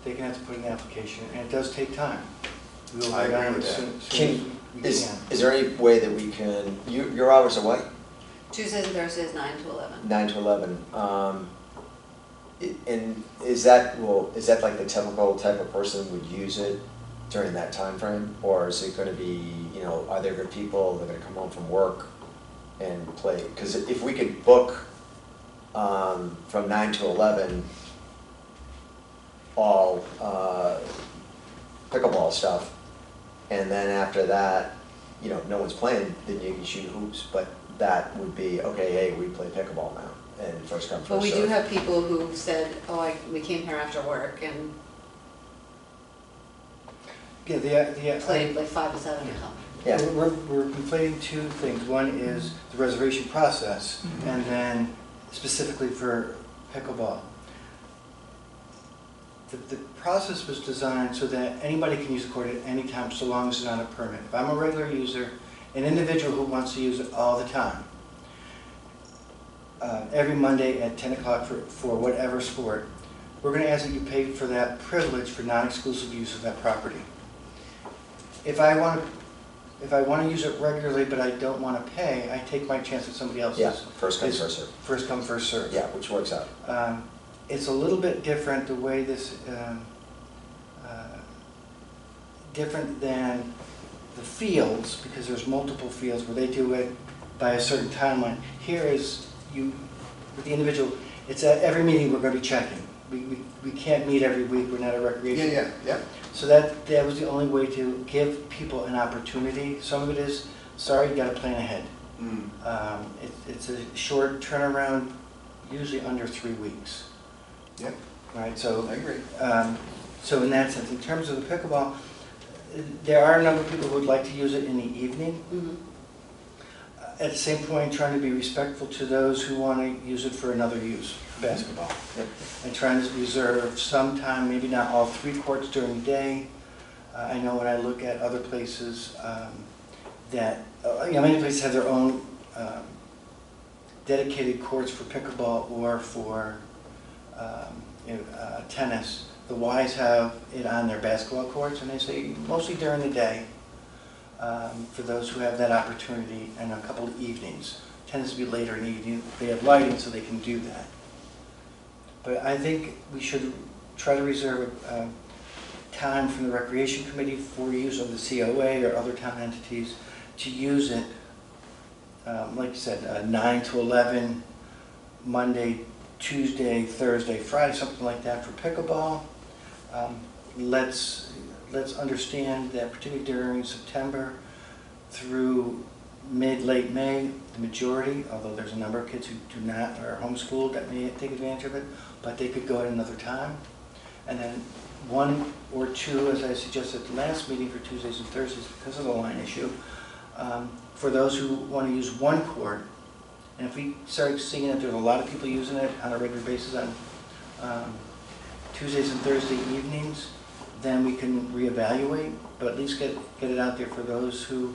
they can have to put in an application, and it does take time. We will I vote on agree it with as that. soon as we Is can. there any way that we can, your hours are what? Tuesdays and Thursdays, 9 to 11. 9 to 11. And is that like the typical type of person would use it during that time frame? Or is it gonna be, are there good people that are gonna come home from work and play? Because if we could book from 9 to 11, all pickleball stuff, and then after that, no one's playing, then you can shoot hoops, but that would be, okay, hey, we play pickleball now, and first come, first serve. But we do have people who said, we came here after work and Yeah, played like 5 to 7 or something. Yeah, We're conflating two things. One is the reservation process, and then specifically for pickleball. The process was designed so that anybody can use the court at any time, so long as it's not a permit. If I'm a regular user, an individual who wants to use it all the time, every Monday at 10 o'clock for whatever sport, we're going to ask that you pay for that privilege for non-exclusive use of that property. If I want to use it regularly but I don't want to pay, I take my chance at somebody else's. yeah, first come, It's first serve. First come, first serve. Yeah, which works out. It's a little bit different the way this, different than the fields, because there's multiple fields where they do it by a certain timeline. Here is you, with the individual, it's at every meeting we're gonna be checking. We can't meet every week, we're not a recreation. Yeah. So that was the only way to give people an opportunity. Some of it is, sorry, you gotta plan ahead. It's a short turnaround, usually under 3 weeks. Yep, Right, so. I agree. So in that sense, in terms of the pickleball, there are a number of people who would like to use it in the evening. Mhm. At the same point, trying to be respectful to those who want to use it for another use, basketball. Yep. And trying to reserve some time, maybe not all 3 courts during the day. I know when I look at other places that, many places have their own dedicated courts for pickleball or for tennis. The Ys have it on their basketball courts, and they say mostly during the day for those who have that opportunity, and a couple of evenings. Tends to be later in the evening. They have lighting, so they can do that. But I think we should try to reserve time from the Recreation Committee for use of the COA or other town entities to use it, like you said, 9 to 11, Monday, Tuesday, Thursday, Friday, something like that for pickleball. Let's understand that particularly during September through late May, the majority, although there's a number of kids who do not, are homeschooled that may take advantage of it, but they could go at another time. And then 1 or 2, as I suggested at the last meeting, for Tuesdays and Thursdays because of the line issue, for those who want to use 1 court. And if we start seeing that there's a lot of people using it on a regular basis on Tuesdays and Thursday evenings, then we can reevaluate, but at least get it out there for those who,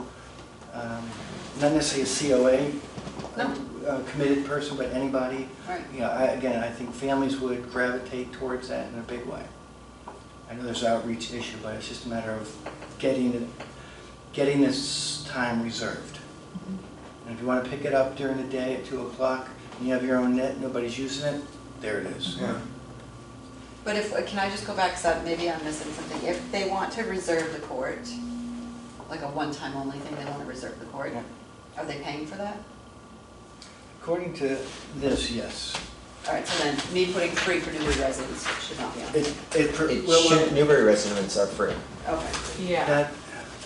not necessarily a COA, a committed person, but anybody. Right. Again, I think families would gravitate towards that in a big way. I know there's an outreach issue, but it's just a matter of getting this time reserved. And if you want to pick it up during the day at 2 o'clock, and you have your own net, nobody's using it, there it is. Yeah. But can I just go back, because maybe I'm missing something. If they want to reserve the court, like a one-time only thing, they want to reserve the court, Yeah. are they paying for that? According to this, yes. All right, so then me putting free for Newbury residents should not be on. Newbury residents are free. Okay. Yeah, That,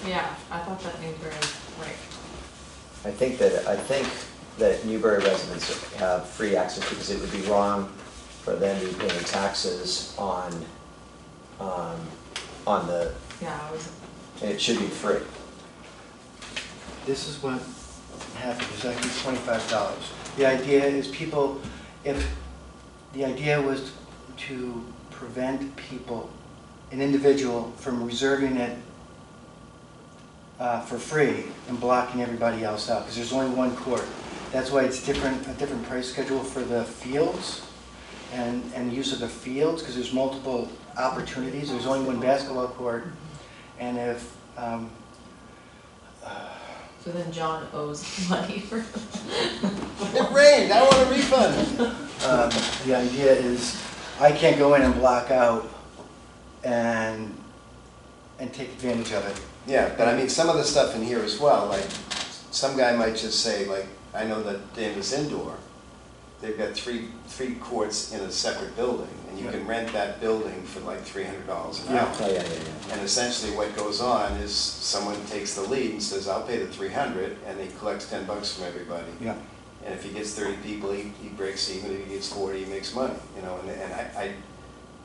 yeah, I thought that Newbury, right. I think that Newbury residents have free access because it would be wrong for them to be paying taxes on the, Yeah, I was, it should be free. this is what happened, it's actually $25. The idea is the idea was to prevent people, an individual, from reserving it for free and blocking everybody else out, because there's only 1 court. That's why it's a different price schedule for the fields and use of the fields, because there's multiple opportunities. There's only 1 basketball court, and if so then John owes money for. It rained, I want a refund. the idea is I can't go in and block out and take advantage of it. Yeah, but I mean, some of the stuff in here as well, like, some guy might just say, like, I know that Davis Indoor, they've got three courts in a separate building, and you can rent that building for like $300 an hour. Oh, yeah. And essentially what goes on is someone takes the lead and says, I'll pay the $300, and he collects $10 from everybody. Yeah. And if he gets 30 people, he breaks even. If he gets 40, he makes money, you know,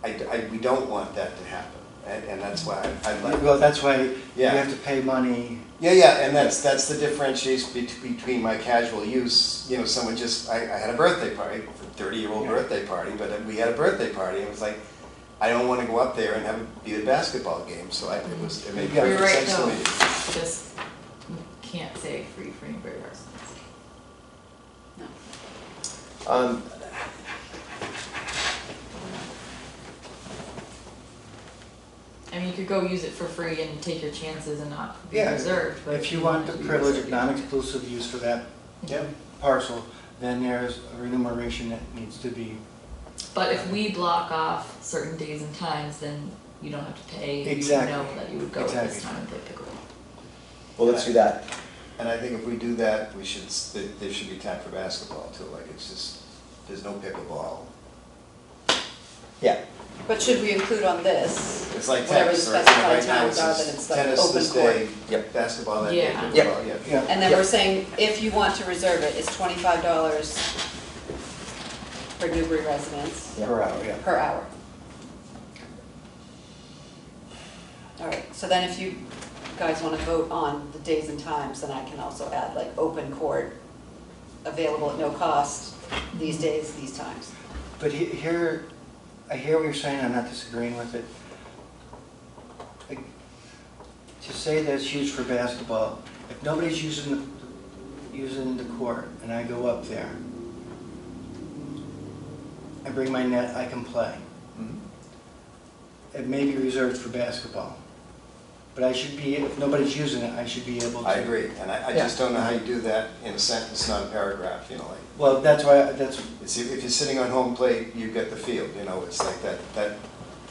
and we don't want that to happen. And that's why I like. Well, that's why you Yeah. have to pay money. Yeah, and that's the differentiation between my casual use, you know, someone just, I had a birthday party, a 30-year-old birthday party, but we had a birthday party, and it was like, I don't want to go up there and have it be a basketball game, so it made Yeah. You're perfect right, sense to though. me. Just can't say free for Newbury residents. No. I mean, you could go use it for free and take your chances and not be Yeah, reserved, but. if you want the to be privilege of reserved, non-exclusive use for that Yeah. parcel, then there's a remuneration that needs to be. But if we block off certain days and times, then you don't have to pay. Exactly. You know that you would go at this Exactly. time and play pickleball. Well, let's do that. And I think if we do that, we should, there should be time for basketball too, like it's just, there's no pickleball. Yeah, But should we include on this, It's like whatever the tennis, right? specified Right now times are, says that it's like tennis open this court? day, Yep. basketball that day, Yeah. pickleball, yeah. Yeah. And then Yep. we're saying, if you want to reserve it, it's $25 for Newbury residents Per hour, yeah. per hour. All right, so then if you guys want to vote on the days and times, then I can also add like open court, available at no cost, these days, these times. But here, I hear what you're saying, I'm not disagreeing with it. To say that it's used for basketball, if nobody's using the court and I go up there, I bring my net, I can play. Mhm. It may be reserved for basketball. But I should be, if nobody's using it, I should be able to. I agree, and I just don't know how you do that in a sentence, not a paragraph, you know, like, Well, that's why, that's, it's, if you're sitting on home plate, you get the field, you know, it's like that,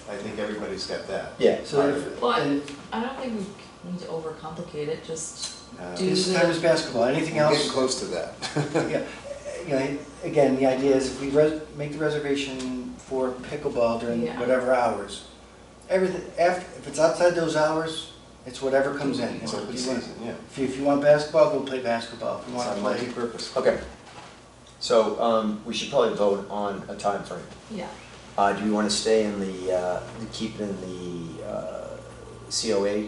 I think everybody's got that. yeah. so if, Well, and I don't think we need to overcomplicate it, just do this time is basketball, anything We're getting else? close to that. Yeah, you know, again, the idea is if we make the reservation for pickleball during Yeah. whatever hours, everything, if it's outside those hours, it's whatever comes in. It's If open you want- season, yeah. If you want basketball, go play basketball. If you It's want on to play, multi-purpose. Okay. So, we should probably vote on a time frame. Yeah. Do we want to stay in keep it in the COA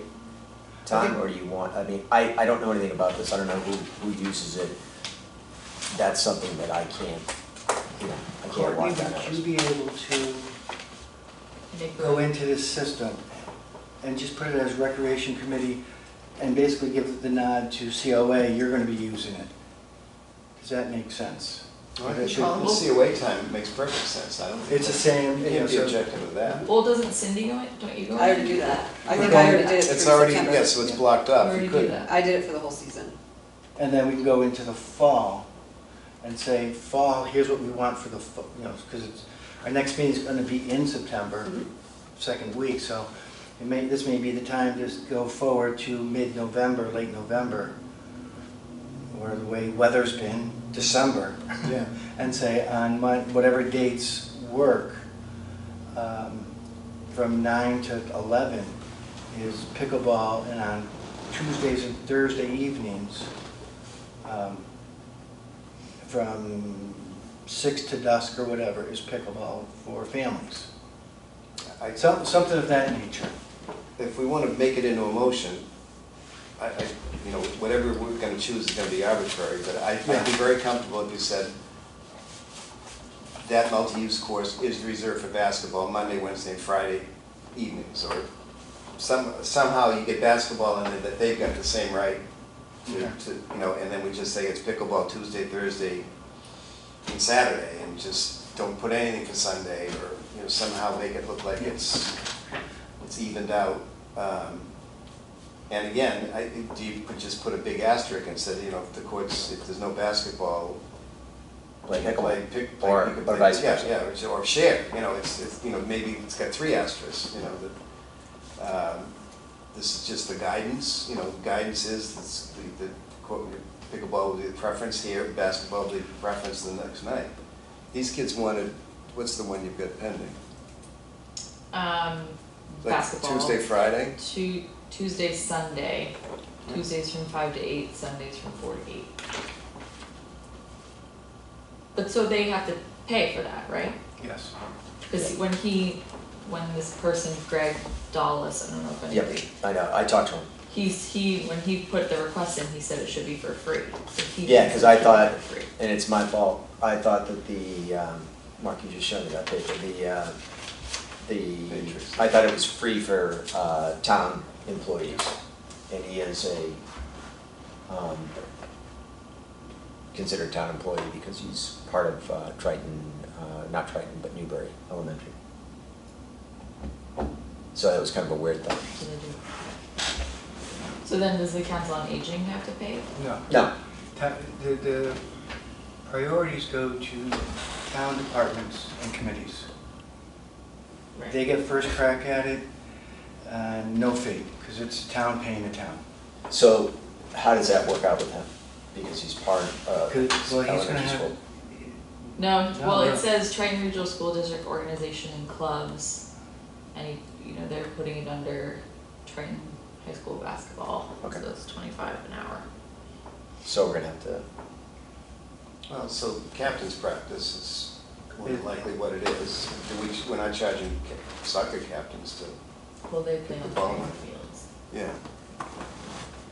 time, or do you want, I mean, I don't know anything about this, I don't know who uses it. That's something that I can't, you know, I can't Courtney, walk that out. would you be able to Make go the- into this system and just put it as recreation committee and basically give the nod to COA, you're going to be using it? Does that make sense? Well, I That think should- the COA time makes perfect sense, I don't think. It's the same, You you know, can't be so objective of that. Well, doesn't Cindy go in, don't you go in? I already do that. I We're think going- I already did it through It's already, September. yeah, so it's Yeah. blocked You up, already you do could. that. I did it for the whole season. and then we can go into the fall and say, fall, here's what we want for the, you know, because it's, our next meeting is going to be in September, Mhm. second week, so this may be the time to go forward to mid-November, late November, or the way weather's been, December, Yeah. and say on whatever dates work, from 9 to 11 is pickleball, and on Tuesdays and Thursday evenings, from 6 to dusk or whatever is pickleball for families. Something of that nature. If we want to make it into a motion, you know, whatever we're going to choose is going to be arbitrary, but I'd be very comfortable if you said that multi-use course is reserved for basketball Monday, Wednesday, and Friday evenings, or somehow you get basketball and that they've got the same right to, you know, and then we just say it's pickleball Tuesday, Thursday, and Saturday, and just don't put anything for Sunday, or, you know, somehow make it look like it's evened out. And again, do you just put a big asterisk and say, you know, if the courts, if there's no basketball, Play you can pickleball. play, Or you can play, vice versa. yeah, or share, you know, it's, you know, maybe it's got 3 asterisks, you know, that, this is just the guidance, you know, guidance is, the pickleball will be the preference here, basketball will be the preference the next night. These kids wanted, what's the one you've got pending? Like Basketball. Tuesday, Friday? Tuesday, Sunday. Tuesdays from 5 to 8, Sundays from 4 to 8. But so they have to pay for that, right? Yes. Because when this person, Greg Dawes, I don't know if Yep, anybody, I know, I talked to him. when he put the request in, he said it should be for free. So he Yeah, thinks 'cause it I should be thought- for free. And it's my fault, I thought that Mark, you just showed me that paper, Matrix. I thought it was free for town employees, and he is considered town employee because he's part of Triton, not Triton, but Newbury Elementary. So that was kind of a weird thing. So they do. So then does the council on aging have to pay? No. No, The priorities go to town departments and committees. Right. They get first crack at it, no fee, because it's a town paying the town. so how does that work out with him? Because he's part of Well, he's gonna elementary have, school. No, No, well, no. it says Triton Regional School District Organization and Clubs, and they're putting it under Triton High School Basketball, Okay. so it's 25 an hour. So we're gonna have to, Well, so captain's practice is more than likely what it is. We're not charging soccer captains to, Well, they play on Ball. training fields. yeah.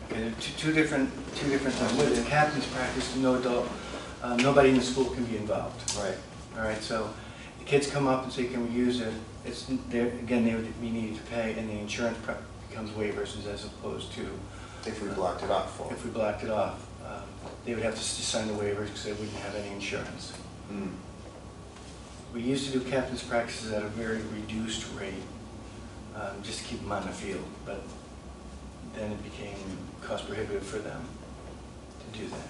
okay, there are two different things. With the captain's practice, no adult, nobody in the school can be involved. Right. All right, so the kids come up and say, can we use it? Again, they would be needed to pay, and the insurance becomes waivers as opposed to If we blocked it off for if we blocked it off. They would have to sign the waivers because they wouldn't have any insurance. them. We used to do captain's practices at a very reduced rate, just to keep them on the field, but then it became cost prohibitive for them to do that.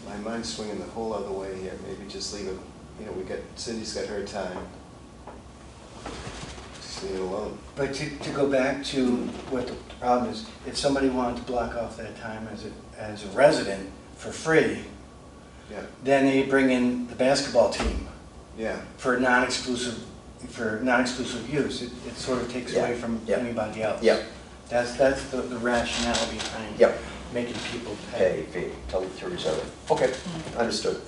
My mind's swinging the whole other way here. Maybe just leave it, Cindy's got her time. Just leave it alone. But to go back to what the problem is, if somebody wanted to block off that time as a resident for free, Yeah, then they bring in the basketball team yeah. for non-exclusive use. It sort of takes away Yeah, from yeah. anybody else. yeah, That's the rationale behind yeah, making people pay fee to reserve it. Okay, understood.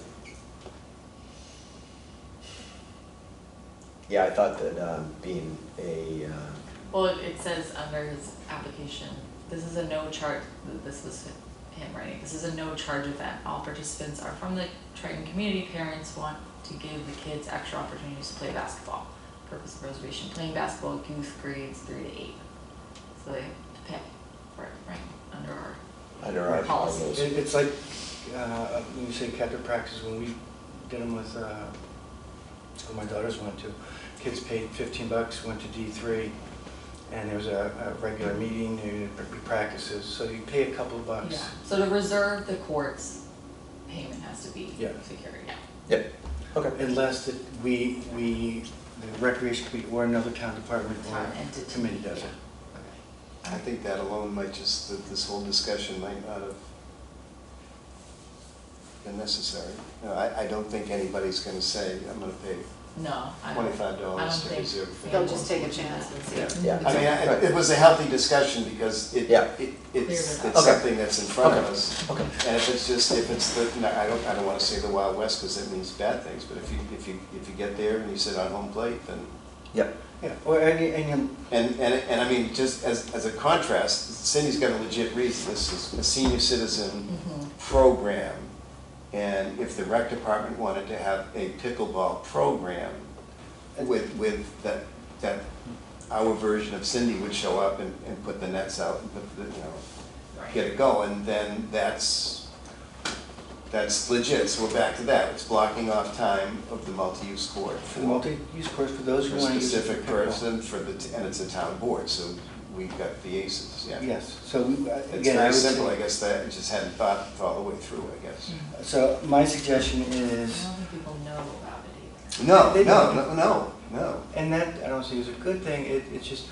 Yeah, I thought that being a, Well, it says under his application, this is a no charge, this was him writing, this is a no charge event. All participants are from the Triton community. Parents want to give the kids extra opportunities to play basketball. Purpose of reservation, playing basketball youth grades 3 to 8. So they have to pay for it, right, under our our policy. policies. It's like, when you say captive practice, when we did them with, school my daughters went to, kids paid $15, went to D3, and there was a regular meeting, there would be practices, so you pay a couple of bucks. Yeah, so to reserve the courts, payment has to be Yeah. secured, yeah. Yep, okay. Unless that the recreation committee or another town department or Town entity. committee does it. I think that alone might this whole discussion might not have been necessary. No, I don't think anybody's gonna say, I'm gonna pay No, I don't. $25 to think- reserve. They'll just take a chance and see. Yeah. I mean, it was a healthy discussion because Yeah. it's Cleared it up. Okay. something that's in front of Okay. us. Okay. And if it's the, no, I don't wanna say the Wild West because it means bad things, but if you get there and you sit on home plate, then, Yep, Yeah, or any, and I mean, just as a contrast, Cindy's got a legit reason. This is a senior citizen program. And if the rec department wanted to have a pickleball program with that our version of Cindy would show up and put the nets out and put the, Right. get it going, then that's legit. So we're back to that. It's blocking off time of the multi-use court for the multi-use course, for those for who a want to use it for specific pickleball. person, and it's a town board, so we've got the aces, yeah. Yes, so It's again, I very would simple, I say, guess, that I just hadn't thought all the way through, I guess. so my suggestion I is, don't think people know about it either. No, They no, don't. no. and that I don't see as a good thing, it's just,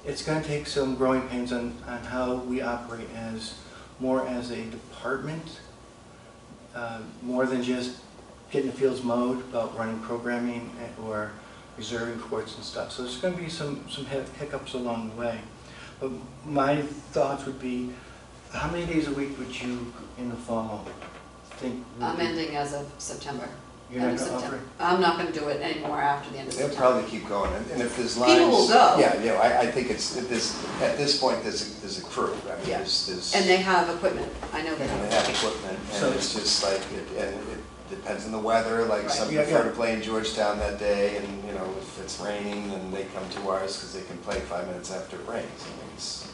it's gonna take some growing pains on how we operate more as a department, more than just getting the fields mowed, about running programming or reserving courts and stuff. So there's gonna be some hiccups along the way. But my thoughts would be, how many days a week would you, in the fall, think? would I'm be- ending as of September. You're End not of gonna offer September. it? I'm not gonna do it anymore after the end of They'll September. probably keep going, and if there's lines. People will go. Yeah, I think at this point, there's a crew, I mean, Yeah. there's. And they have equipment, I know they And have. they have equipment, So- and it's just like, and it depends on the weather, like Right. some Yeah, prefer to yeah. play in Georgetown that day, and, if it's raining, then they come to ours, because they can play 5 minutes after it rains. I mean, it's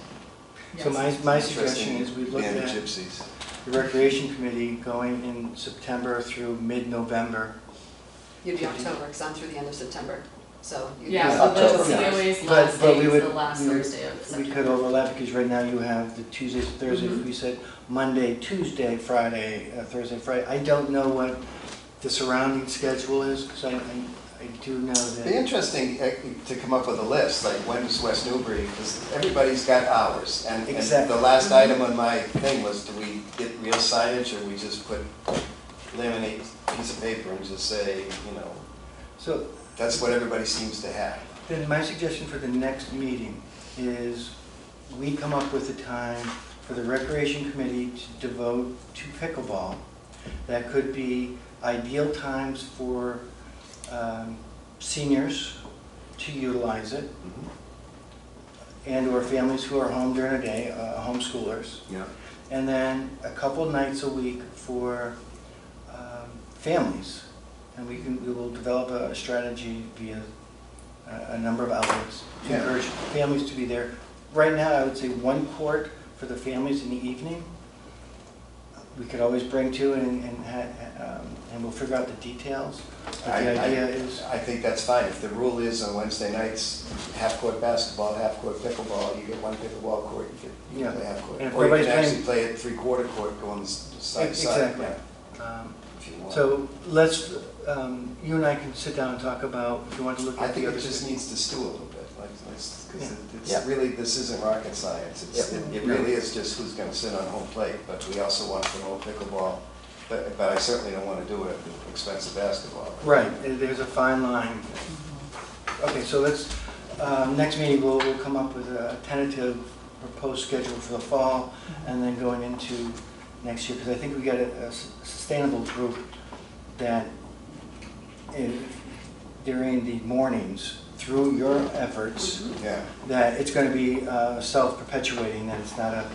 So my interesting suggestion is we look being the at gypsies. the recreation committee going in September through mid-November. You'd be October, because I'm through the end of September, so. you'd be Yeah, Yeah, so the October. COA's But- last but day we is would- the last we would- Thursday of We September. could overlap because right now you have the Tuesdays, Thursdays. Mhm. If we said Monday, Tuesday, Friday, Thursday, Friday, I don't know what the surrounding schedule is because I I do know It'd be that, interesting to come up with a list, like when's West Newbury, because everybody's got hours. And Exactly. the last item on my thing was, do we get real signage, or we just put laminate piece of paper and just say, you know, so that's what everybody seems to have. then my suggestion for the next meeting is we come up with a time for the Recreation Committee to devote to pickleball. That could be ideal times for seniors to utilize it, and/or families who are home during the day, homeschoolers. Yeah. And then a couple nights a week for families. And we will develop a strategy via a number of outlets to Yeah. encourage families to be there. Right now, I would say one court for the families in the evening. We could always bring two and we'll figure out the details. But the idea is, I think that's fine. If the rule is on Wednesday nights, half-court basketball, half-court pickleball, you get one pickleball court, you Yeah. can play half-court. And if Or you everybody's can actually playing- play it three-quarter court, go on the side to side. Exactly. Yeah, if you want. so let's, you and I can sit down and talk about, if you want to look I at think the it other just cities. needs to stew a little bit, like, because Yeah. it's really, this isn't rocket science. It really is just who's gonna sit on home plate, but we also want to promote pickleball. But I certainly don't want to do it at the expense of basketball. Right, there's a fine line. Okay, so let's, next meeting, we'll come up with a tentative proposed schedule for the fall, and then going into next year, because I think we got a sustainable group that during the mornings, through your efforts, Yeah. that it's going to be self-perpetuating, that it's not a,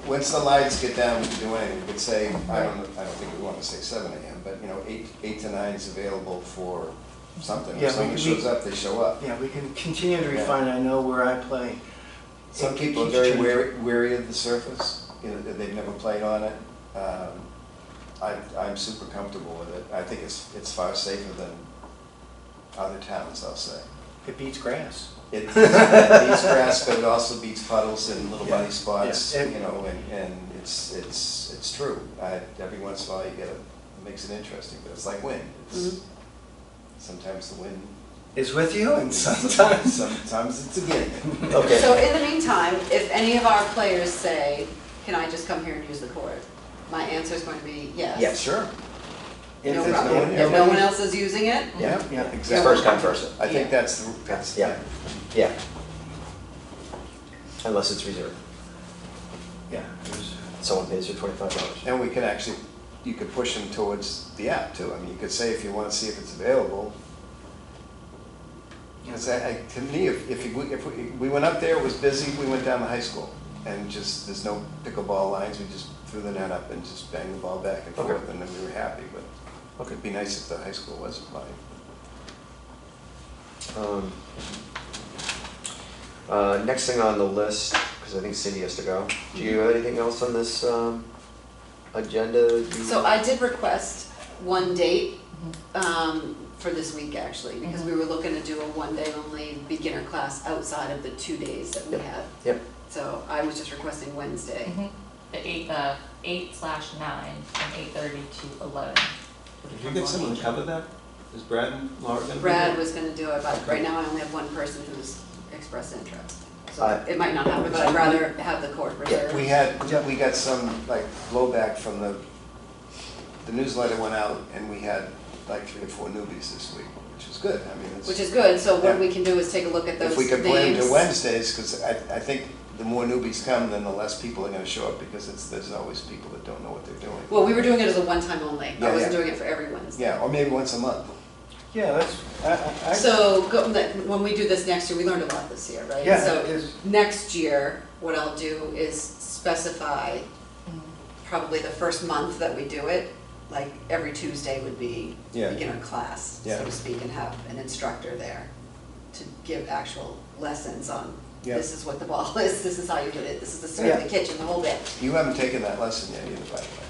Once the lights get down, we can do anything. We could say, I don't think we want to say 7 AM, but, you know, 8 to 9 is available for something. Yeah, If someone we- shows up, they show up. yeah, we can continue to refine, I know where I play. Some It people are keeps very changing. wary of the surface, you know, they've never played on it. I'm super comfortable with it. I think it's far safer than other towns, I'll say. It beats grass. It beats grass, but it also beats puddles and little Yeah. muddy spots, Yeah. you know, and it's true. Every once in a while you get it makes it interesting, but it's like wind. Sometimes the wind, Is with you, and sometimes. sometimes it's again. Okay. So in the meantime, if any of our players say, can I just come here and use the court? My answer is going to be yes. Yeah, sure. If No there's no problem. one If here. no one else is using it, Yeah, Yeah. Exactly. First come, first served. I think Yeah. that's, Yeah. Yeah. Unless it's reserved. Yeah, it was, Someone pays you $25. and we can actually, you could push them towards the app too. I mean, you could say if you want to see if it's available. Because to me, if we went up there, it was busy, we went down to high school, and just, there's no pickleball lines, we just threw the net up and just banged the ball back and forth, Okay. and then we were happy, but it'd be nice if the high school was playing. Next thing on the list, because I think Cindy has to go. Do you have anything else on this agenda? so I did request one date for this week actually, because we were looking to do a one-day only beginner class outside of the 2 days that we Yep. had. Yep. So I was just requesting Wednesday. The 8/9 from 8:30 to 11. Did you get someone to cover that? Is Brad and Laura gonna be Brad there? was gonna do it, but right now I only have one person who's expressed interest. So I- it might not happen, but I'd rather have the court reserved. We got some like blowback from the newsletter went out, and we had like 3 or 4 newbies this week, which is good, I mean, it's. Which is good, so what Yeah. we can do is take a look at those If names. we could blame to Wednesdays, because I think the more newbies come, then the less people are gonna show up, because there's always people that don't know what they're doing. Well, we were doing it as a one-time only. I Yeah, wasn't yeah. doing it for every Wednesday. Yeah, or maybe once a month. yeah, I. So when we do this next year, we learned a lot this year, right? Yeah, So it is. next year, what I'll do is specify probably the first month that we do it, like every Tuesday would be Yeah. beginner class, Yeah. so to speak, and have an instructor there to give actual lessons on, Yeah. this is what the ball is, this is how you hit it, this is the serve, the kitchen, the whole bit. You haven't taken that lesson yet either, by the way.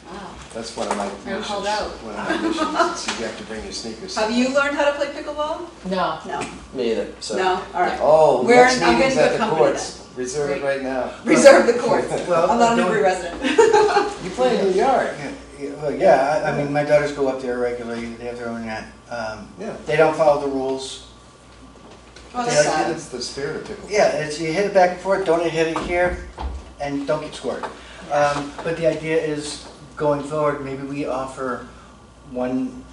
Wow. That's one of my missions. called out. One of my missions, is you have to bring your sneakers. Have you learned how to play pickleball? No. No, Me either, so. no, all right. Oh, We're next in- I'm meeting's in at good the company courts. Reserve it right now. Reserve the court. Well, I'm not a don't- Newbury resident. You play in your yard. Yeah, Well, yeah, I mean, my daughters go up there regularly, they have their own net. Yeah. They don't follow the rules. Oh, They that's like- sad. It's the spirit of pickleball. Yeah, it's, you hit it back and forth, don't hit it here, and don't get scored. But the idea is, going forward, maybe we offer one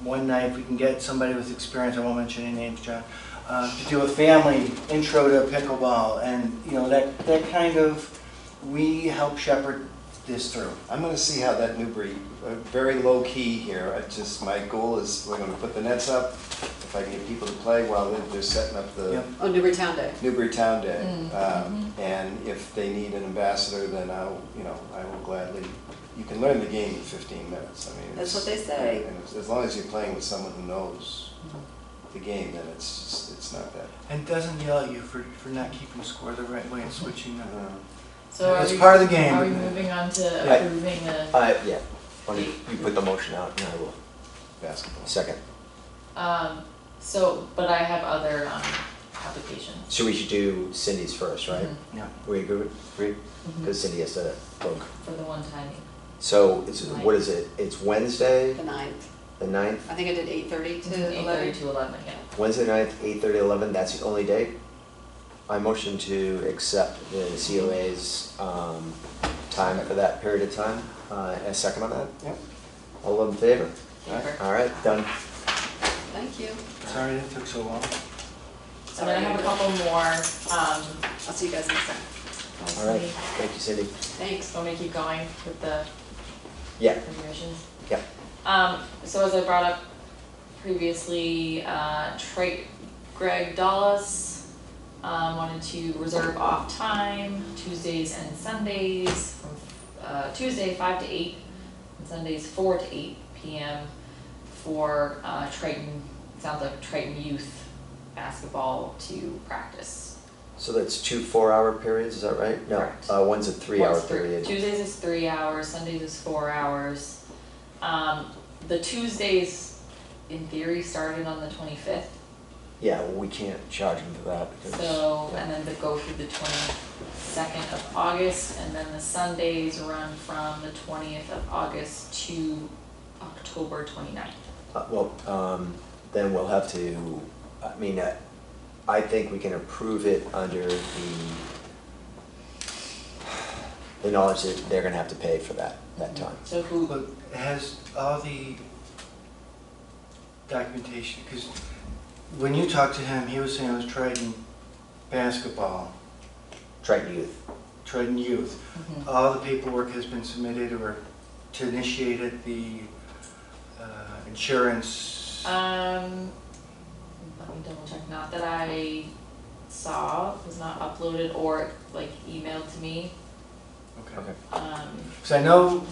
night, if we can get somebody with experience, I won't mention any names, John, to do a family intro to pickleball, and, you know, that kind of, we help shepherd this through. I'm gonna see how that Newbury, very low key here, my goal is, we're gonna put the nets up, if I can get people to play while they're setting up the Yep. Oh, Newbury Town Day. Newbury Town Day. And if they need an ambassador, then I will gladly, you can learn the game in 15 minutes, I mean. That's it's- what they say. And as long as you're playing with someone who knows the game, then it's not that. And doesn't yell at you for not keeping score the right way and switching them. So are It's we, part of the game. are we moving on to Yeah. approving the, Yeah, why don't you put the motion out and I will Basketball. second. but I have other, applications. So we should do Cindy's first, right? Mhm. Yeah. We agree? Mhm. Because Cindy has to book. For the one timing. So what is it? It's Wednesday, The 9th. the 9th? I think I did 8:30 to 8:30 11. to 11, yeah. Wednesday 9th, 8:30, 11, that's the only date? I motion to accept the COA's time for that period of time. A second on that? Yep. All in favor? Favor. All right, done. Thank you. Sorry that took so long. And then I have a couple more, I'll see you guys next time. All right, thank you, Cindy. Thanks. Want me to keep going with the Yeah, information? yeah. So as I brought up previously, Greg Dulles, wanted to reserve off time Tuesdays and Sundays from, Tuesday 5 to 8, and Sundays 4 to 8 PM for, Triton, sounds like Triton Youth basketball to practice. So that's 2 4-hour periods, is that right? No, Correct. one's a 3-hour One's three- period. Tuesdays is 3 hours, Sundays is 4 hours. The Tuesdays, in theory, started on the 25th, Yeah, well, we can't charge them for that because. so, yeah. and then they go through the 22nd of August, and then the Sundays run from the 20th of August to October 29th. Then we'll have to, I think we can approve it under the knowledge that they're gonna have to pay for that time. So who, Look, it has all the documentation, because when you talked to him, he was saying it was Triton basketball, Triton Youth. Triton Youth. Mhm. All the paperwork has been submitted or to initiate it, the insurance. let me double check, not that I saw, was not uploaded or like emailed to me. Okay. Um, Because I know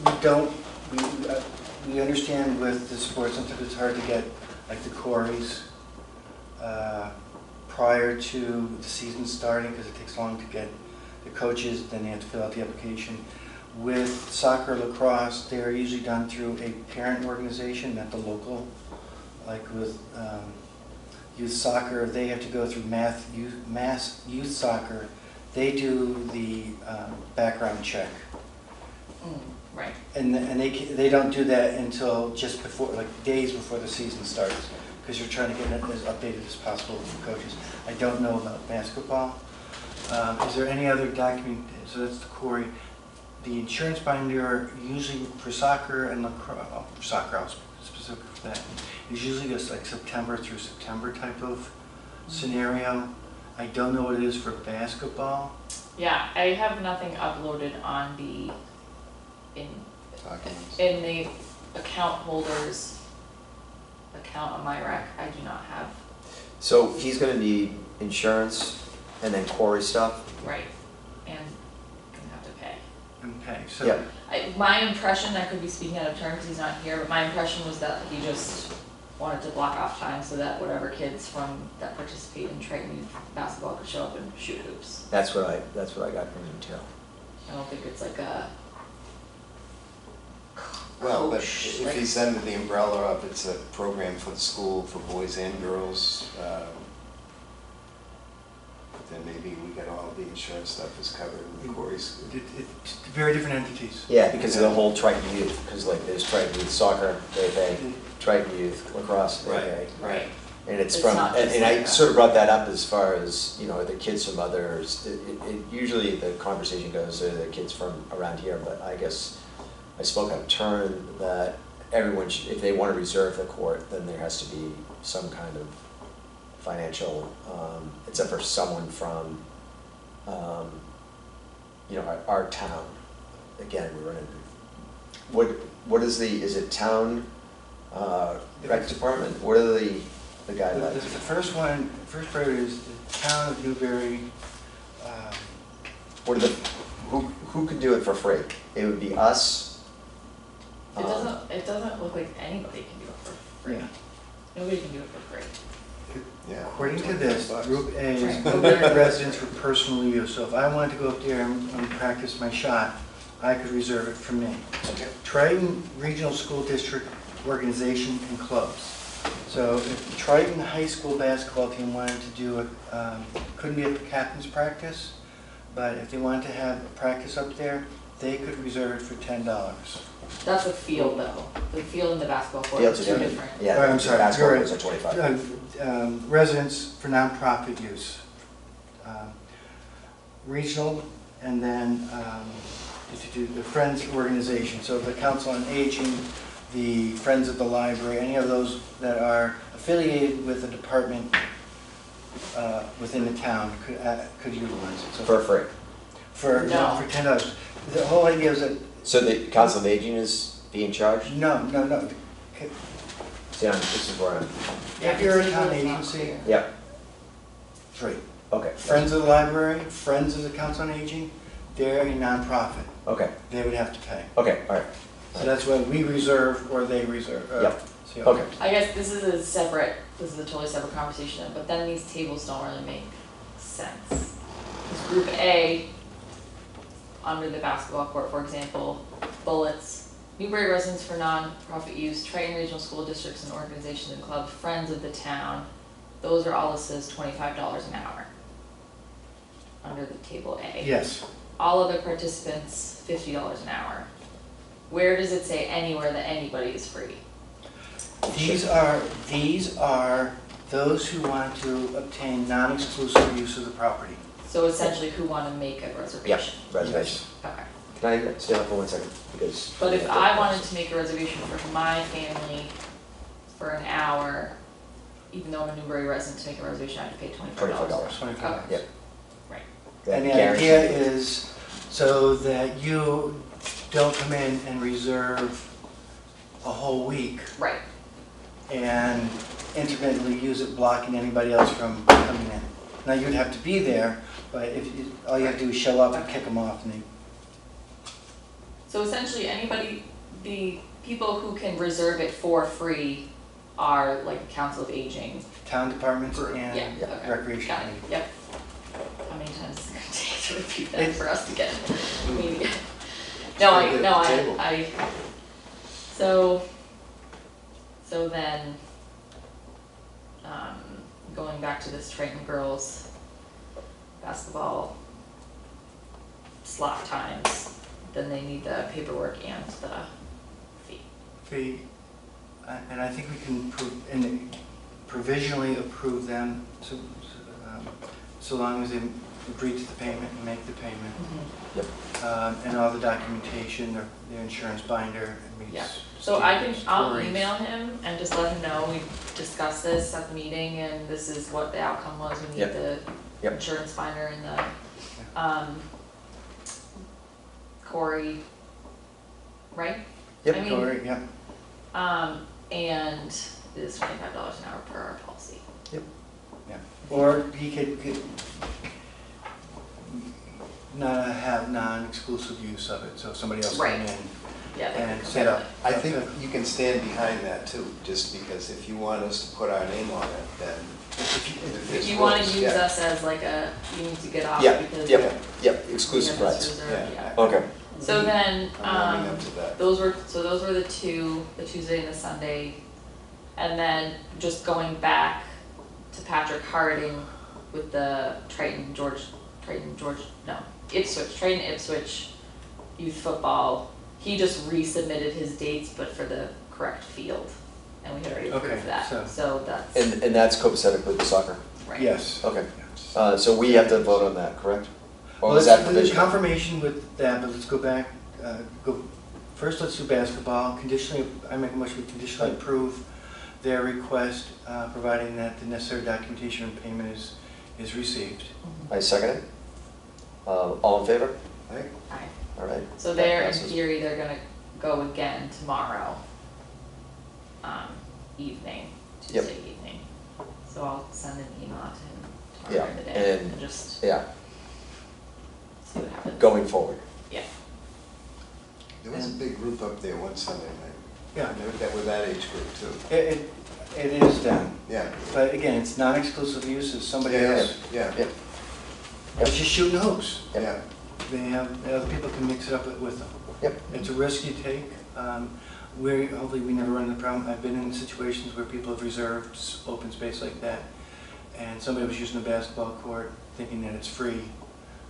we understand with the sports, sometimes it's hard to get, like the Corys, prior to the season starting, because it takes long to get the coaches, then they have to fill out the application. With soccer, lacrosse, they're usually done through a parent organization, not the local. Like with youth soccer, they have to go through mass youth soccer. They do the background check. right, And they don't do that until just before, like days before the season starts, because you're trying to get it as updated as possible with the coaches. I don't know about basketball. Is there any other document, so that's the Corey. The insurance binder, usually for soccer and lacrosse, for soccer, I'll specific for that, is usually just like September through September type of scenario. I don't know what it is for basketball. yeah, I have nothing uploaded on Documents. in the account holders account on my rec, I do not have, So he's gonna need insurance and then Corey stuff? right, and gonna have to pay. Okay, so. Yeah. My impression, I could be speaking out of turn because he's not here, but my impression was that he just wanted to block off time so that whatever kids that participate in Triton Youth basketball could show up and shoot hoops. That's what I got from him too. I don't think it's like a Well, but coach, if like- he's under the umbrella of, it's a program for the school for boys and girls, then maybe we get all the insurance stuff is covered in Corey's. It's very different entities. Yeah, because of the whole Triton Youth, because like there's Triton Youth Soccer, they pay, Triton Youth Lacrosse, they pay. Right. And it's It's from, not just and like I that. sort of brought that up as far as, you know, the kids from others, usually the conversation goes to the kids from around here, but I guess I spoke out of turn that everyone should, if they want to reserve the court, then there has to be some kind of financial, except for someone from, you know, our town. Again, we run into, what is is it town, rec department? What are the guidelines? The first priority is the town of Newbury. What are who could do it for free? It would be us. It doesn't look like anybody can do it for free. Yeah. Nobody can do it for free. Yeah. According to this, Group A is Right. Newbury residents for personal use. So if I wanted to go up there and practice my shot, I could reserve it for me. Okay. Triton Regional School District Organization and Clubs. So if the Triton High School basketball team wanted to do it, couldn't be at the captain's practice, but if they wanted to have practice up there, they could reserve it for $10. That's the field though. The field and the basketball court Fields are are two different. different. Yeah, I'm sorry, basketball you're courts are 25. Residents for nonprofit use. Regional, and then the Friends organization, so the Council on Aging, the Friends of the Library, any of those that are affiliated with a department within the town could utilize it. So For free. for No. for $10. The whole idea is that So the Council of Aging is being charged? no. See, this is where I'm, If you're a town It's not agency, clear. yep, free. okay. Friends of the Library, Friends of the Council on Aging, they're a nonprofit. Okay, They would have to pay. okay, all right, So that's why we reserve or they reserve. Yep. See, okay. I guess this is a totally separate conversation, but then these tables don't really make sense. 'Cause Group A, under the basketball court, for example, bullets, Newbury residents for non-profit use, Triton Regional School Districts and organizations and clubs, Friends of the Town, those are all listed as $25 an hour under the table A. Yes, All other participants, $50 an hour. Where does it say anywhere that anybody is free? these are those who want to obtain non-exclusive use of the property. So essentially, who want to make a Yep, reservation? reservation. Okay. Can I stay on for 1 second? Because. But if I wanted to make a reservation for my family for an hour, even though I'm a Newbury resident, to make a reservation, I have to pay $25. $25. $25. Yep. Right. And the Guaranteed. idea is so that you don't come in and reserve a whole week Right. and intermittently use it blocking anybody else from coming in. Now, you'd have to be there, but all you have to do is show up and kick them off, and So essentially, anybody, the people who can reserve it for free are like Council of Aging. town departments Yeah, and okay. recreation. Got it, yep. How many times is it gonna take to repeat that for us to get media? So then, going back to this Triton girls basketball slot times, then they need the paperwork and the fee. And I think we can provisionally approve them so long as they agree to the payment and make the payment. And all the documentation, their insurance binder meets. Yeah. So I'll Corey's. email him and just let him know we discussed this at the meeting and this is what the outcome was. We need Yep. the Yep. insurance binder and the, Corey, right? Yep. I mean, Corey, yeah. and it is $25 an hour per our policy. Or he could not have non-exclusive use of it, so somebody else Right. come in Yeah. they and could set up. I think you can stand behind that too, just because if you want us to put our name on it, then. If you wanna use us as like you need to get off Yeah, because. yep, yep, we exclusive have this rights. reserved, Yeah. Okay, So then, I'm warming up to that. those were the two, the Tuesday and the Sunday. And then just going back to Patrick Harding with the Triton Triton Ipswich youth football, he just resubmitted his dates, but for the correct field, and we had already Okay, approved that, so- so that's, And that's copacetic with the soccer? right. Yes. Okay. So we have to vote on that, correct? Or Well, was let's that do provisional? confirmation with that, but let's go back, first let's do basketball. Conditionally, I make a motion we conditionally approve their request, providing that the necessary documentation and payment is received. I second it. All in favor? Right? Aye. All right. So That they're, in passes. theory, they're gonna go again tomorrow, evening, Yep. Tuesday evening. So I'll send an email to him Yeah, tomorrow in the day and- and just Yeah, see what happens. going forward. Yeah, There was a big group up there one Sunday night. Yeah, And that were that age group too. it is done, Yeah. but again, it's non-exclusive use, if somebody Yeah, else, yeah, Yep. it's just shooting hoops. yeah. They have, other people can mix it up with them. Yep. It's a risk you take. Hopefully we never run into the problem. I've been in situations where people have reserved open space like that, and somebody was using a basketball court thinking that it's free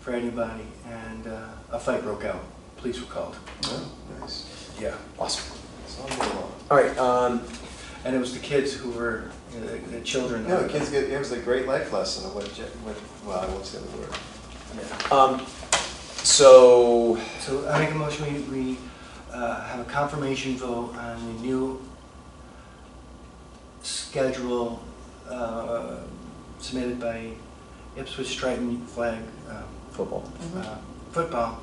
for anybody, and a fight broke out. Police were called. Oh, nice. Yeah. Awesome. It's all going on. All right, And it was the kids who were, the children. No, the kids get, it was a great life lesson of well, I won't say the word. Yeah. so, So I make a motion, we have a confirmation vote on the new schedule submitted by Ipswich Triton Flag football. football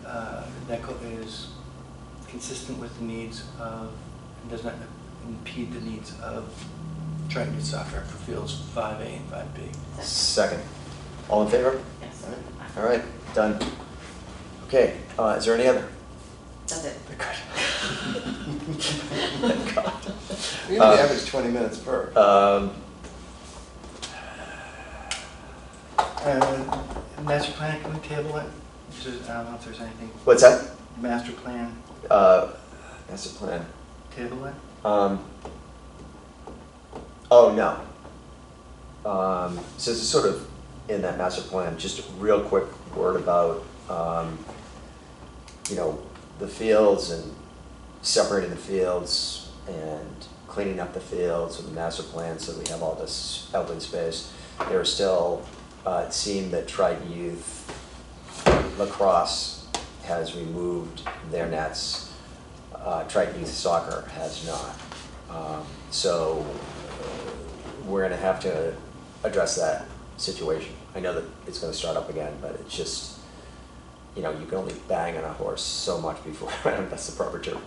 that is consistent with the needs of, and does not impede the needs of Triton Youth Soccer for fields 5A and 5B. Second. All in favor? yes. All right, done. Okay, is there any other? That's it. We only average 20 minutes per. Master plan, can we table it? I don't know if there's anything. What's that? Master plan, That's a plan. table it? Oh, no. So this is sort of in that master plan, just a real quick word about, the fields and separating the fields and cleaning up the fields with the master plan so that we have all this open space. There are still, it seemed that Triton Youth Lacrosse has removed their nets. Triton Youth Soccer has not. So we're gonna have to address that situation. I know that it's gonna start up again, but it's just, you can only bang on a horse so much before, I don't know if that's the proper term.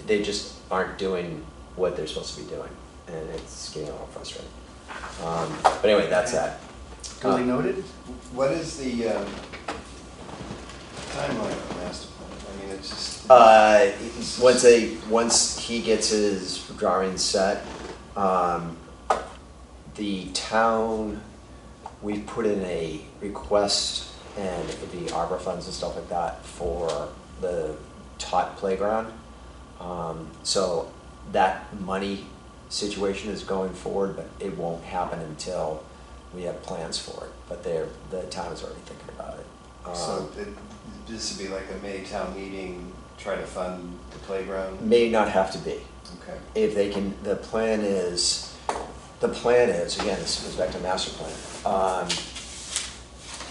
They just aren't doing what they're supposed to be doing, and it's getting a little frustrating. But anyway, that's that. Duly noted? What is the timeline on the master plan? I mean, it's just. Once he gets his drawings set, the town, we put in a request, and it would be arbor funds and stuff like that for the tot playground. So that money situation is going forward, but it won't happen until we have plans for it. But the town is already thinking about it. So this would be like a May town meeting, try to fund the playground? May not have to be. Okay. If they can, the plan is, again, this goes back to master plan.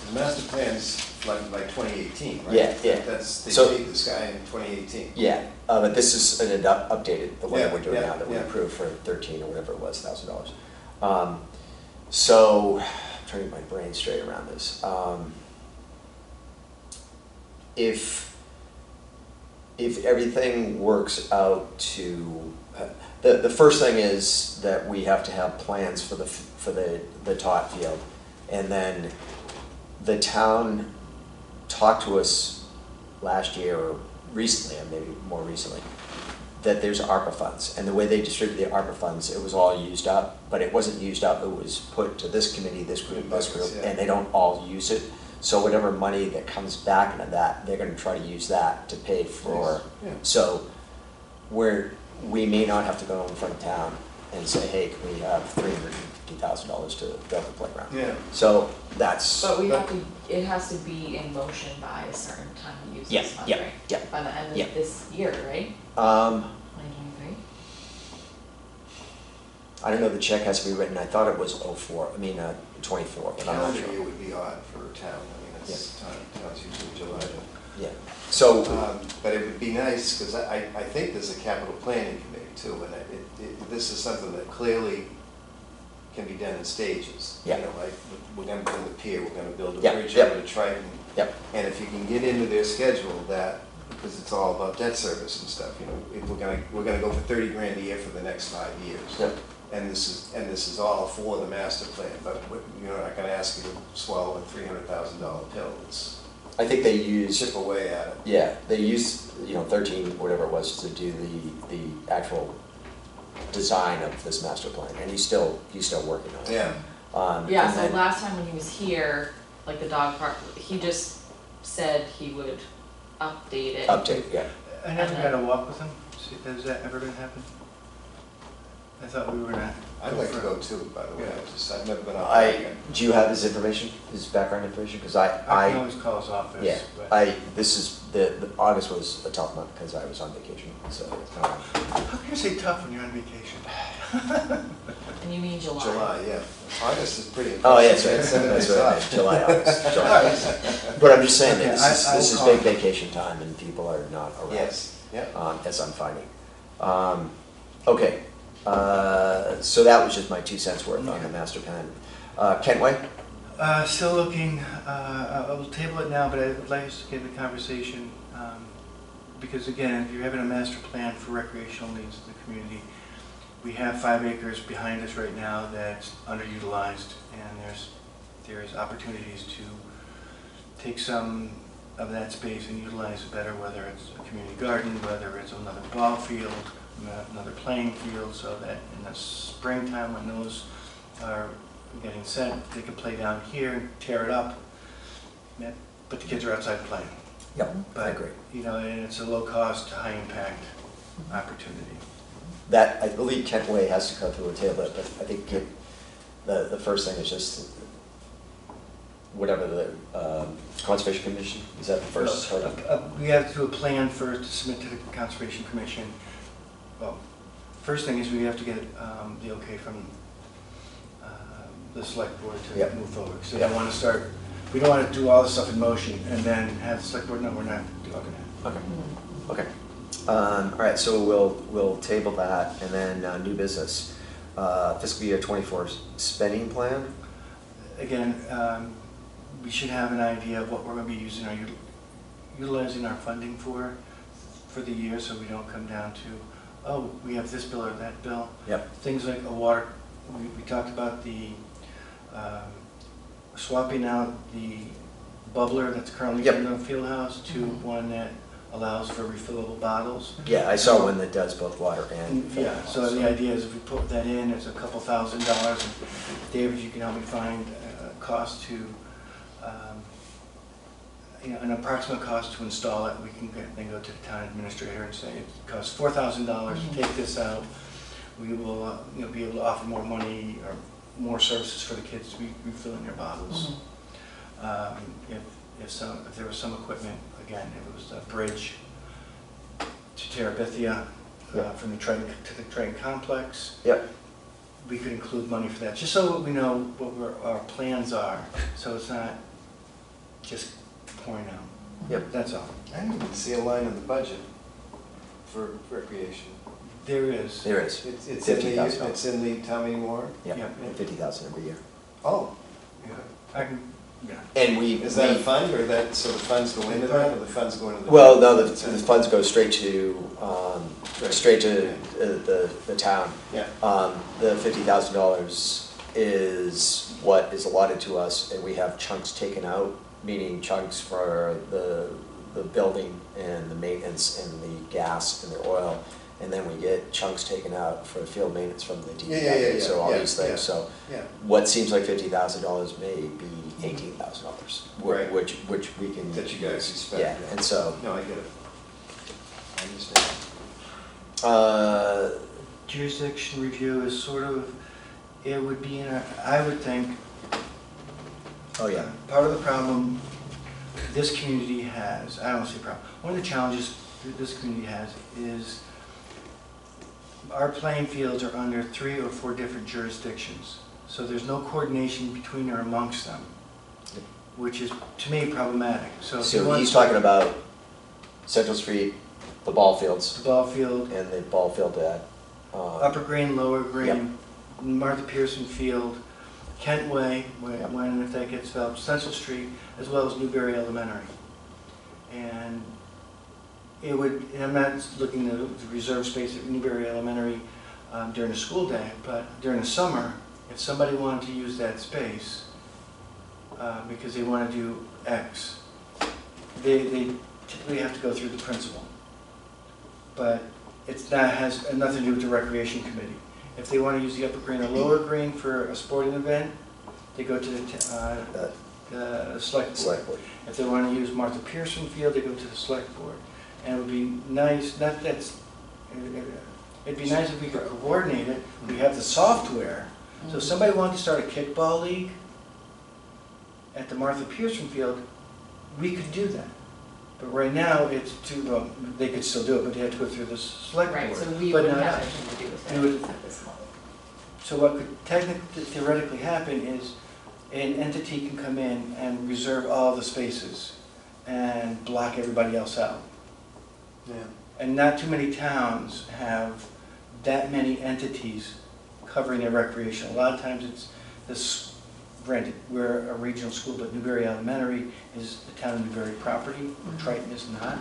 The master plan's like 2018, right? Yeah, yeah. They So- paved this guy in 2018. Yeah, but this is an updated, the one that Yeah, we're doing yeah, now, that we yeah. approved for 13 or whatever it was, $1,000. So, I'm trying to get my brain straight around this. If everything works out to, the first thing is that we have to have plans for the tot field. And then the town talked to us last year, or recently, or maybe more recently, that there's ARPA funds. And the way they distribute the ARPA funds, it was all used up, but it wasn't used up, it was put to this committee, this group, Yeah. and they don't all use it. So whatever money that comes back into that, they're gonna try to use that to pay for. Nice. Yeah. So we may not have to go in front of town and say, hey, can we have $350,000 to build the playground? Yeah. So that's, But we have to, it has to be in motion by a certain time to use Yeah, this fund, yeah, right? yeah, By the end yeah. of this year, right? 2023? I don't know, the check has to be written, I thought it was 24, but I'm not Calendar sure. year would be odd for a town, I mean, it's, town's usually July. Yeah, so, But it would be nice, because I think there's a capital planning committee too, and this is something that clearly can be done in stages. Yeah. You know, like, we're gonna build a pier, we're gonna build a Yeah, bridge yeah. over to Triton. Yep. And if you can get into their schedule that, because it's all about debt service and stuff, you know, if we're gonna go for 30 grand a year for the next 5 years. Yep. And this is all for the master plan, but you're not gonna ask you to swallow a $300,000 pill. I think they use, Chip away at it. yeah, they use, 13, whatever it was, to do the actual design of this master plan, and he's still working on it. Yeah. Yeah, and so then- last time when he was here, like the dog park, he just said he would update it. Update, yeah. I never got a walk with him. Has that ever been happened? I thought we were gonna. I'd like to for- go too, by the way, I've never been out I, there. do you have his information, his background information? Because I can always call his office. yeah, but- this is, the August was a tough month because I was on vacation, so. How can you say tough when you're on vacation? And you mean July? July, yeah. August is pretty. Oh, yeah, that's right, impressive. 7 that's days right, off. July, August, July, August. But I'm just saying that Okay, this is I'll big call. vacation time and people are not around. Yes, yeah. As I'm finding. Okay, so that was just my 2 cents worth on the Okay. master plan. Kentway? Still looking, I will table it now, but I would like us to get the conversation, because again, if you're having a master plan for recreational needs of the community, we have 5 acres behind us right now that's underutilized, and there's opportunities to take some of that space and utilize it better, whether it's a community garden, whether it's another ball field, another playing field, so that in the springtime when those are getting set, they can play down here and tear it up, but the kids are outside playing. Yep, I But, agree. and it's a low cost, high impact opportunity. That, I believe Kentway has to come to a table, but I think the first thing is just whatever the Conservation Commission, is that the first? We have to do a plan first to submit to the Conservation Commission. Well, first thing is we have to get the okay from the select board to Yep. move forward. So we Yep. don't want to start, we don't want to do all this stuff in motion and then have the select board, no, we're not doing that. Okay, okay. All right, so we'll table that, and then new business. Fiscal year 24 spending plan? Again, we should have an idea of what we're going to be utilizing our funding for the year, so we don't come down to, oh, we have this bill or that bill. Yep. Things like a water, we talked about the swapping out the bubbler that's currently Yep. in the field house to one that allows for refillable bottles. Yeah, I saw one that does both water and. Yeah, so the idea is if we put that in, it's a couple $1,000s. And David, you can help me find a cost to, an approximate cost to install it. We can then go to the town administrator and say it costs $4,000 to take this out. We will, be able to offer more money or more services for the kids to be refilling their bottles. If there was some equipment, again, if it was a bridge to Terabithia, Yeah. from the Triton to the Triton complex, Yep, we could include money for that, just so we know what our plans are, so it's not just pouring out. Yep. That's all. I didn't even see a line in the budget for recreation. There is. there is. It's $50,000. in the town meeting warrant? Yeah, Yeah. 50,000 every year. Oh, Yeah. I can, yeah. And we. is that a fund, or that, so the funds go into that, or the funds go into the? Well, no, the funds go straight to, Right. straight to the town. Yeah, The $50,000 is what is allotted to us, and we have chunks taken out, meaning chunks for the building and the maintenance and the gas and the oil, and then we get chunks taken out for field maintenance from the DPW, yeah, so all yeah, these yeah. things, so yeah. what seems like $50,000 may be $18,000, Right. which we can. That you guys expect. Yeah, and so, No, I get it. I understand. jurisdiction review is sort of, it would be, I would think, Oh, yeah. part of the problem this community has, I don't say problem, one of the challenges that this community has is our playing fields are under 3 or 4 different jurisdictions. So there's no coordination between or amongst them, which is, to me, problematic. So if you So want he's talking about Central Street, the ball fields, the ball field, and the ball field at, Upper Green, Lower Green, Martha Pearson Field, Kent Way, when and if that gets developed, Central Street, as well as Newberry Elementary. And it would, and I'm not looking to reserve space at Newberry Elementary during the school day, but during the summer, if somebody wanted to use that space because they want to do X, they typically have to go through the principal. But it's not, has nothing to do with the recreation committee. If they want to use the Upper Green or Lower Green for a sporting event, they go to the select board. Select Board. If they want to use Martha Pearson Field, they go to the select board. And it would be nice, it'd be nice if we could coordinate it. We have the software. So if somebody wanted to start a kickball league at the Martha Pearson Field, we could do that. But right now, it's too, well, they could still do it, but they have to go through the select board. Right, so we But wouldn't not have us. anything to do with It would- it at this point. So what could technically, theoretically happen is an entity can come in and reserve all the spaces and block everybody else out. Yeah. And not too many towns have that many entities covering their recreation. A lot of times it's this, granted, we're a regional school, but Newberry Elementary is the town of Newberry property, Triton is not.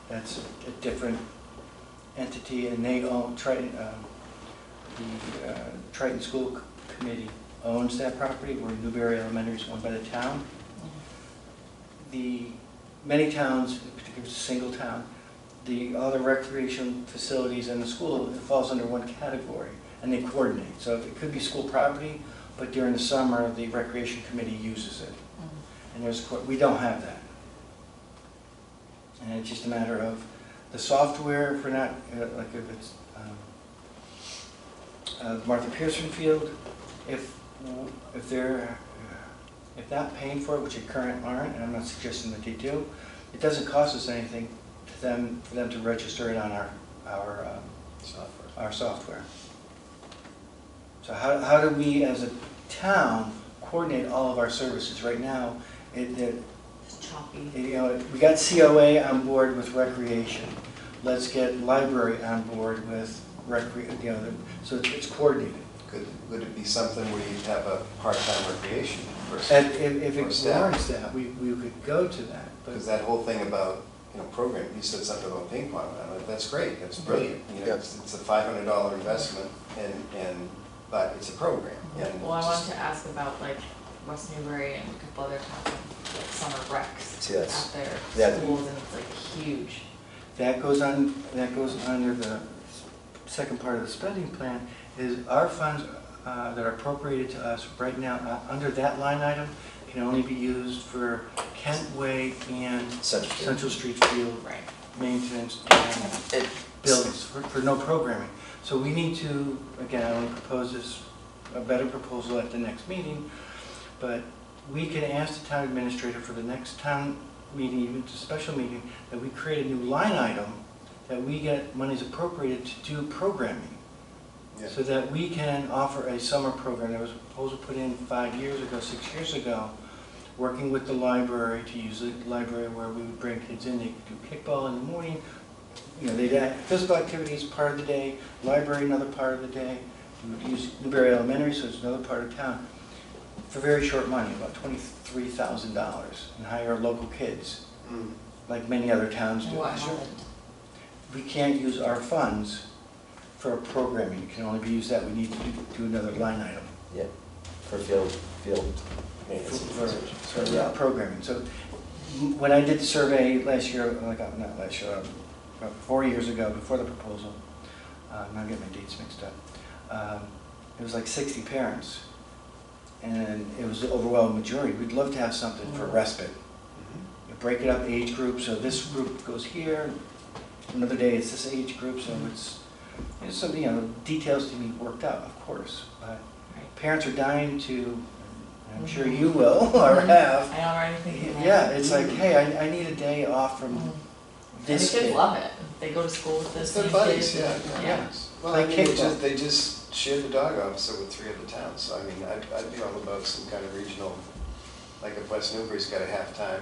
That's a different entity, and they own, Triton, the Triton School Committee owns that property, where Newberry Elementary is owned by the town. Many towns, in particular it's a single town, all the recreation facilities and the school, it falls under one category, and they coordinate. So it could be school property, but during the summer, the recreation committee uses it. And we don't have that. And it's just a matter of the software for not, like if it's Martha Pearson Field, if they're not paying for it, which they currently aren't, and I'm not suggesting that they do, it doesn't cost us anything for them to register it on our software. So how do we as a town coordinate all of our services? Right now, It's choppy. we got COA on board with recreation. Let's get library on board with so it's coordinated. Would it be something where you'd have a part-time recreation person? And if Or it staff. warrants that, we could go to that. Because that whole thing about, program, you said something about ping pong, that's great, that's brilliant. Yep. It's a $500 investment, but it's a program. And Well, I just- wanted to ask about like West Newbury and a couple other towns, like summer recs See, that's- at their that- schools, and it's like huge. That goes under the second part of the spending plan, is our funds that are appropriated to us right now, under that line item, can only be used for Kent Way and Central Street. Central Street Field Right. maintenance and It- buildings for no programming. So we need to, again, I want to propose a better proposal at the next meeting, but we can ask the town administrator for the next town meeting, even to a special meeting, that we create a new line item, that we get monies appropriated to do programming. Yeah. So that we can offer a summer program. There was a proposal put in 6 years ago, working with the library to use the library where we would bring kids in, they could do kickball in the morning. They'd have physical activities part of the day, library another part of the day. We would use Newberry Elementary, so it's another part of town, for very short money, about $23,000, and hire local kids, like many other towns And do. what happened? We can't use our funds for programming. It can only be used that we need to do another line item Yeah, for field maintenance. for programming. So when I did the survey last year, not last year, about 4 years ago, before the proposal, I'm getting my dates mixed up, it was like 60 parents. And it was the overwhelming majority. We'd love to have something for respite. You break it up age groups, so this group goes here, another day it's this age group, so it's There's some, details to be worked out, of course, but Right. parents are dying to, and I'm sure you will, or have. I am already thinking that. Yeah, it's like, hey, I need a day off from And this the kids kid. love it. They go to school with the It's same their buddies, kids. yeah, and- yeah. Well, I Like mean, kickball. they just shared the dog officer with 3 other towns, so I mean, I'd be all about some kind of regional, like if West Newbury's got a halftime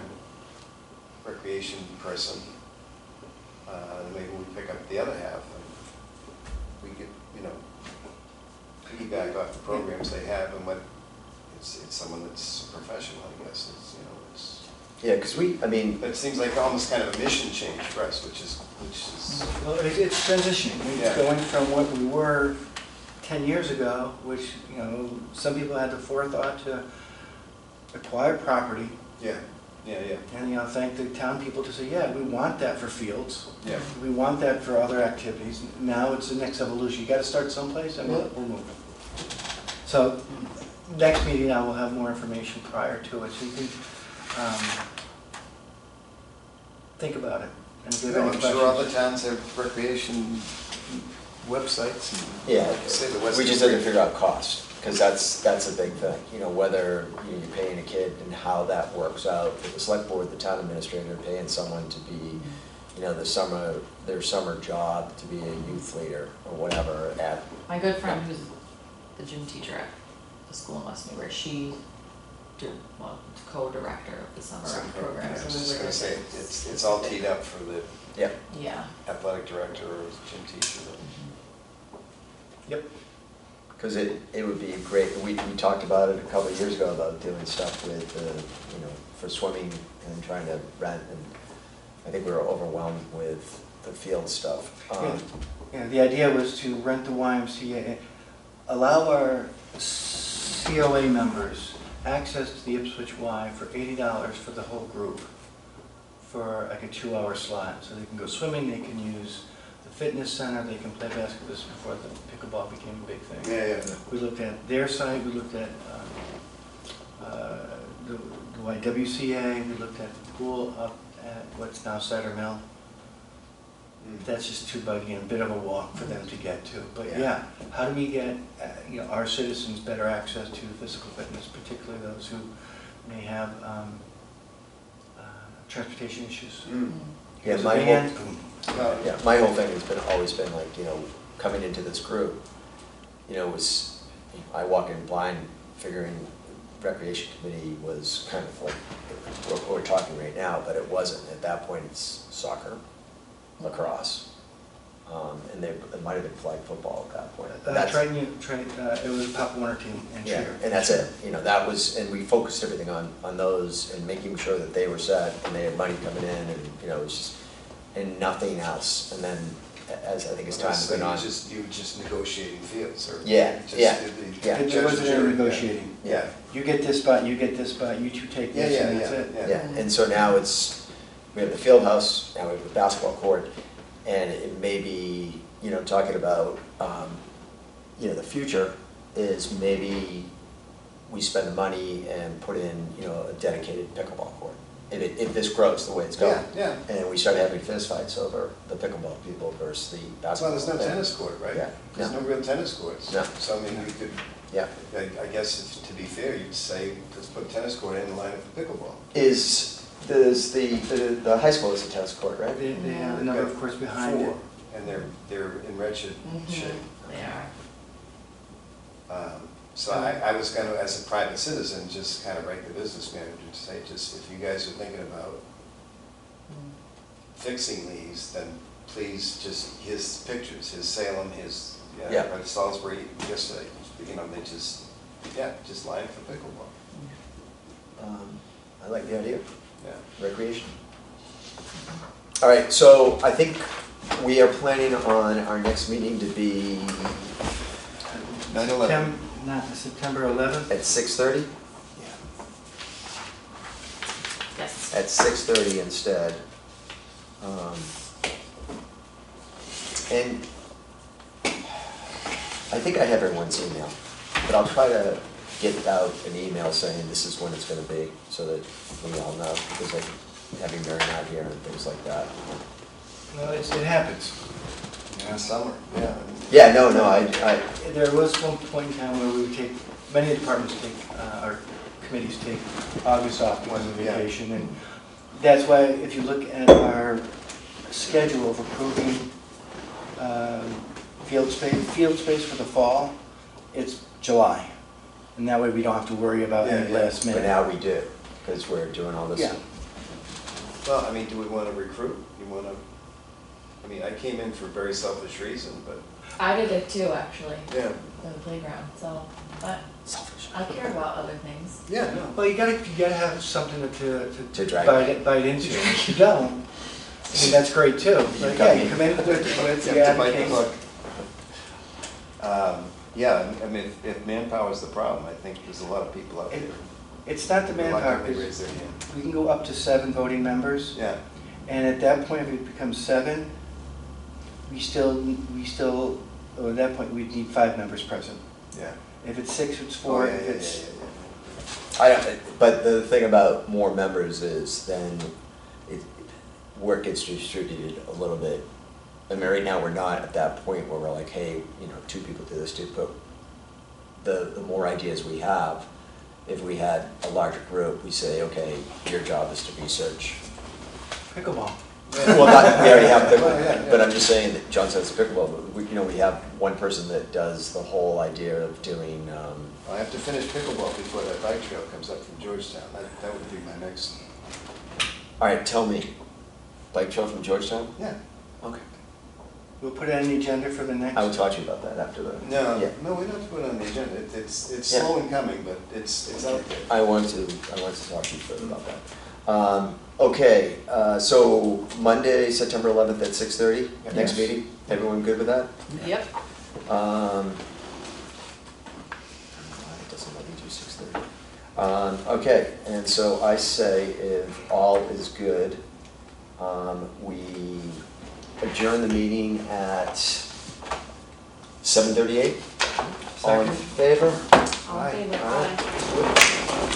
recreation person, maybe we pick up the other half, and we could, piggyback off the programs they have, and it's someone that's a professional, I guess, Yeah, because it seems like almost kind of a mission change for us, which is, Well, it's transitioning. It's Yeah. going from what we were 10 years ago, which, some people had the forethought to acquire property yeah. and, thank the town people to say, yeah, we want that for fields. Yeah. We want that for other activities. Now it's the next evolution. You got to start someplace, and we're moving. So next meeting, I will have more information prior to it, so you can think about it. And if you have No, any I'm sure all the questions. towns have recreation websites and. Yeah, Say the West we just had to Newbury. figure out cost, because that's a big thing, whether you're paying a kid and how that works out. For the select board, the town administrator, paying someone to be, their summer job to be a youth leader or whatever at, My good friend who's the gym teacher at the school in West Newbury, she co-director of the summer rec program. Yeah, I So was we just were gonna say, it's all teed up for the yeah. Yeah. athletic director or gym teacher. Yep. Because it would be great, we talked about it a couple of years ago about doing stuff with, for swimming and trying to rent, and I think we were overwhelmed with the field stuff. Yeah, the idea was to rent the YMCA, allow our COA members access to the Ipswich Y for $80 for the whole group for like a 2-hour slot. So they can go swimming, they can use the fitness center, they can play basketball. This is before the pickleball became a big thing. Yeah. We looked at their site, we looked at the YWCA, we looked at the pool up at what's now Cider Mill. That's just too buggy and a bit of a walk for them to get to. But yeah, how do we get our citizens better access to physical fitness, particularly those who may have transportation issues? Yeah, There's a my van, whole, boom. yeah, my whole thing has always been like, coming into this group, I walk in blind figuring recreation committee was kind of like what we're talking right now, but it wasn't. At that point, it's soccer, lacrosse, and it might have been flag football at that point. It was a Pop Warner team and Yeah, cheer. and that's it. That's and we focused everything on those and making sure that they were set and they had money coming in, and it was just, and nothing else. And then as I think as time So went on. you just negotiating fields or? Yeah, just yeah, the yeah. There wasn't any jury, negotiating. Yeah. You get this spot, you get this spot, you two take this, and that's it. Yeah, and so now we have the field house, now we have the basketball court, and it may be, talking about, the future is maybe we spend the money and put in, a dedicated pickleball court. If this grows the way it's going. Yeah. And we start having fistfights over the pickleball people versus the basketball. Well, there's no tennis court, right? Yeah. There's no real tennis courts. No. So I mean, you could, Yeah. I guess to be fair, you'd say, let's put tennis court in line up for pickleball. The high school is a tennis court, right? They have a number, of course, behind it. 4, and they're in wretched shape. They are. So I was going to, as a private citizen, just kind of write the business manager to say, just if you guys are thinking about fixing these, then please just, his pictures, his Salem, his, Yeah. or Salisbury yesterday, they just line for pickleball. I like the idea. Yeah. Recreation. All right, so I think we are planning on our next meeting to be 9/11. September 11th? at 6:30? Yes. At 6:30 instead. And I think I have everyone's email, but I'll try to get out an email saying this is when it's gonna be, so that we all know, because like having Mary not here and things like that. No, it happens. In summer, yeah. Yeah, no, There was one point in time where we would take, many departments take, or committees take August off because of Yeah. vacation. And that's why if you look at our schedule of approving field space for the fall, it's July. And that way we don't have to worry about any Yeah, yeah. last but minute. now we do, because we're doing all this. Yeah. Well, I mean, do we want to recruit? You want to, I mean, I came in for a very selfish reason, but, I did it too, actually, yeah. the playground, so, but Selfish. I care about other things. Yeah, no. Well, you gotta have something To drag. bite into. If you don't, I mean, that's great too. Like, yeah, you come in with You your have to bite the advocates. hook. Yeah, I mean, if manpower is the problem, I think there's a lot of people out there. It's not the manpower, Reluctantly 'cause raise their hand. we can go up to 7 voting members. Yeah, And at that point, if it becomes 7, we still, or at that point, we'd need 5 members present. yeah. If it's 6, it's Oh, 4, yeah, if yeah, it's, yeah, I don't, but the thing about more members is then work gets distributed a little bit. I mean, right now, we're not at that point where we're like, hey, 2 people do this, but the more ideas we have, if we had a larger group, we say, okay, your job is to research. pickleball. yeah. Well, we already have Well, pickleball, yeah, yeah. but I'm just saying that John says pickleball, but we have one person that does the whole idea of doing, I have to finish pickleball before that bike trail comes up from Georgetown. That would be my next, all right, tell me, bike trail from Georgetown? yeah. Okay. We'll put it on the agenda for the next. I will talk to you about that after the. No, Yeah. no, we don't have to put it on the agenda. It's Yeah. slow in coming, but it's out there. I want to talk to you further about that. Okay, so Monday, September 11th at 6:30, next Yes. meeting, everyone good with that? Yep. It doesn't let me do 6:30. Okay, and so I say if all is good, we adjourn the meeting at 7:38. All in Second. favor? All in favor, Aye. aye.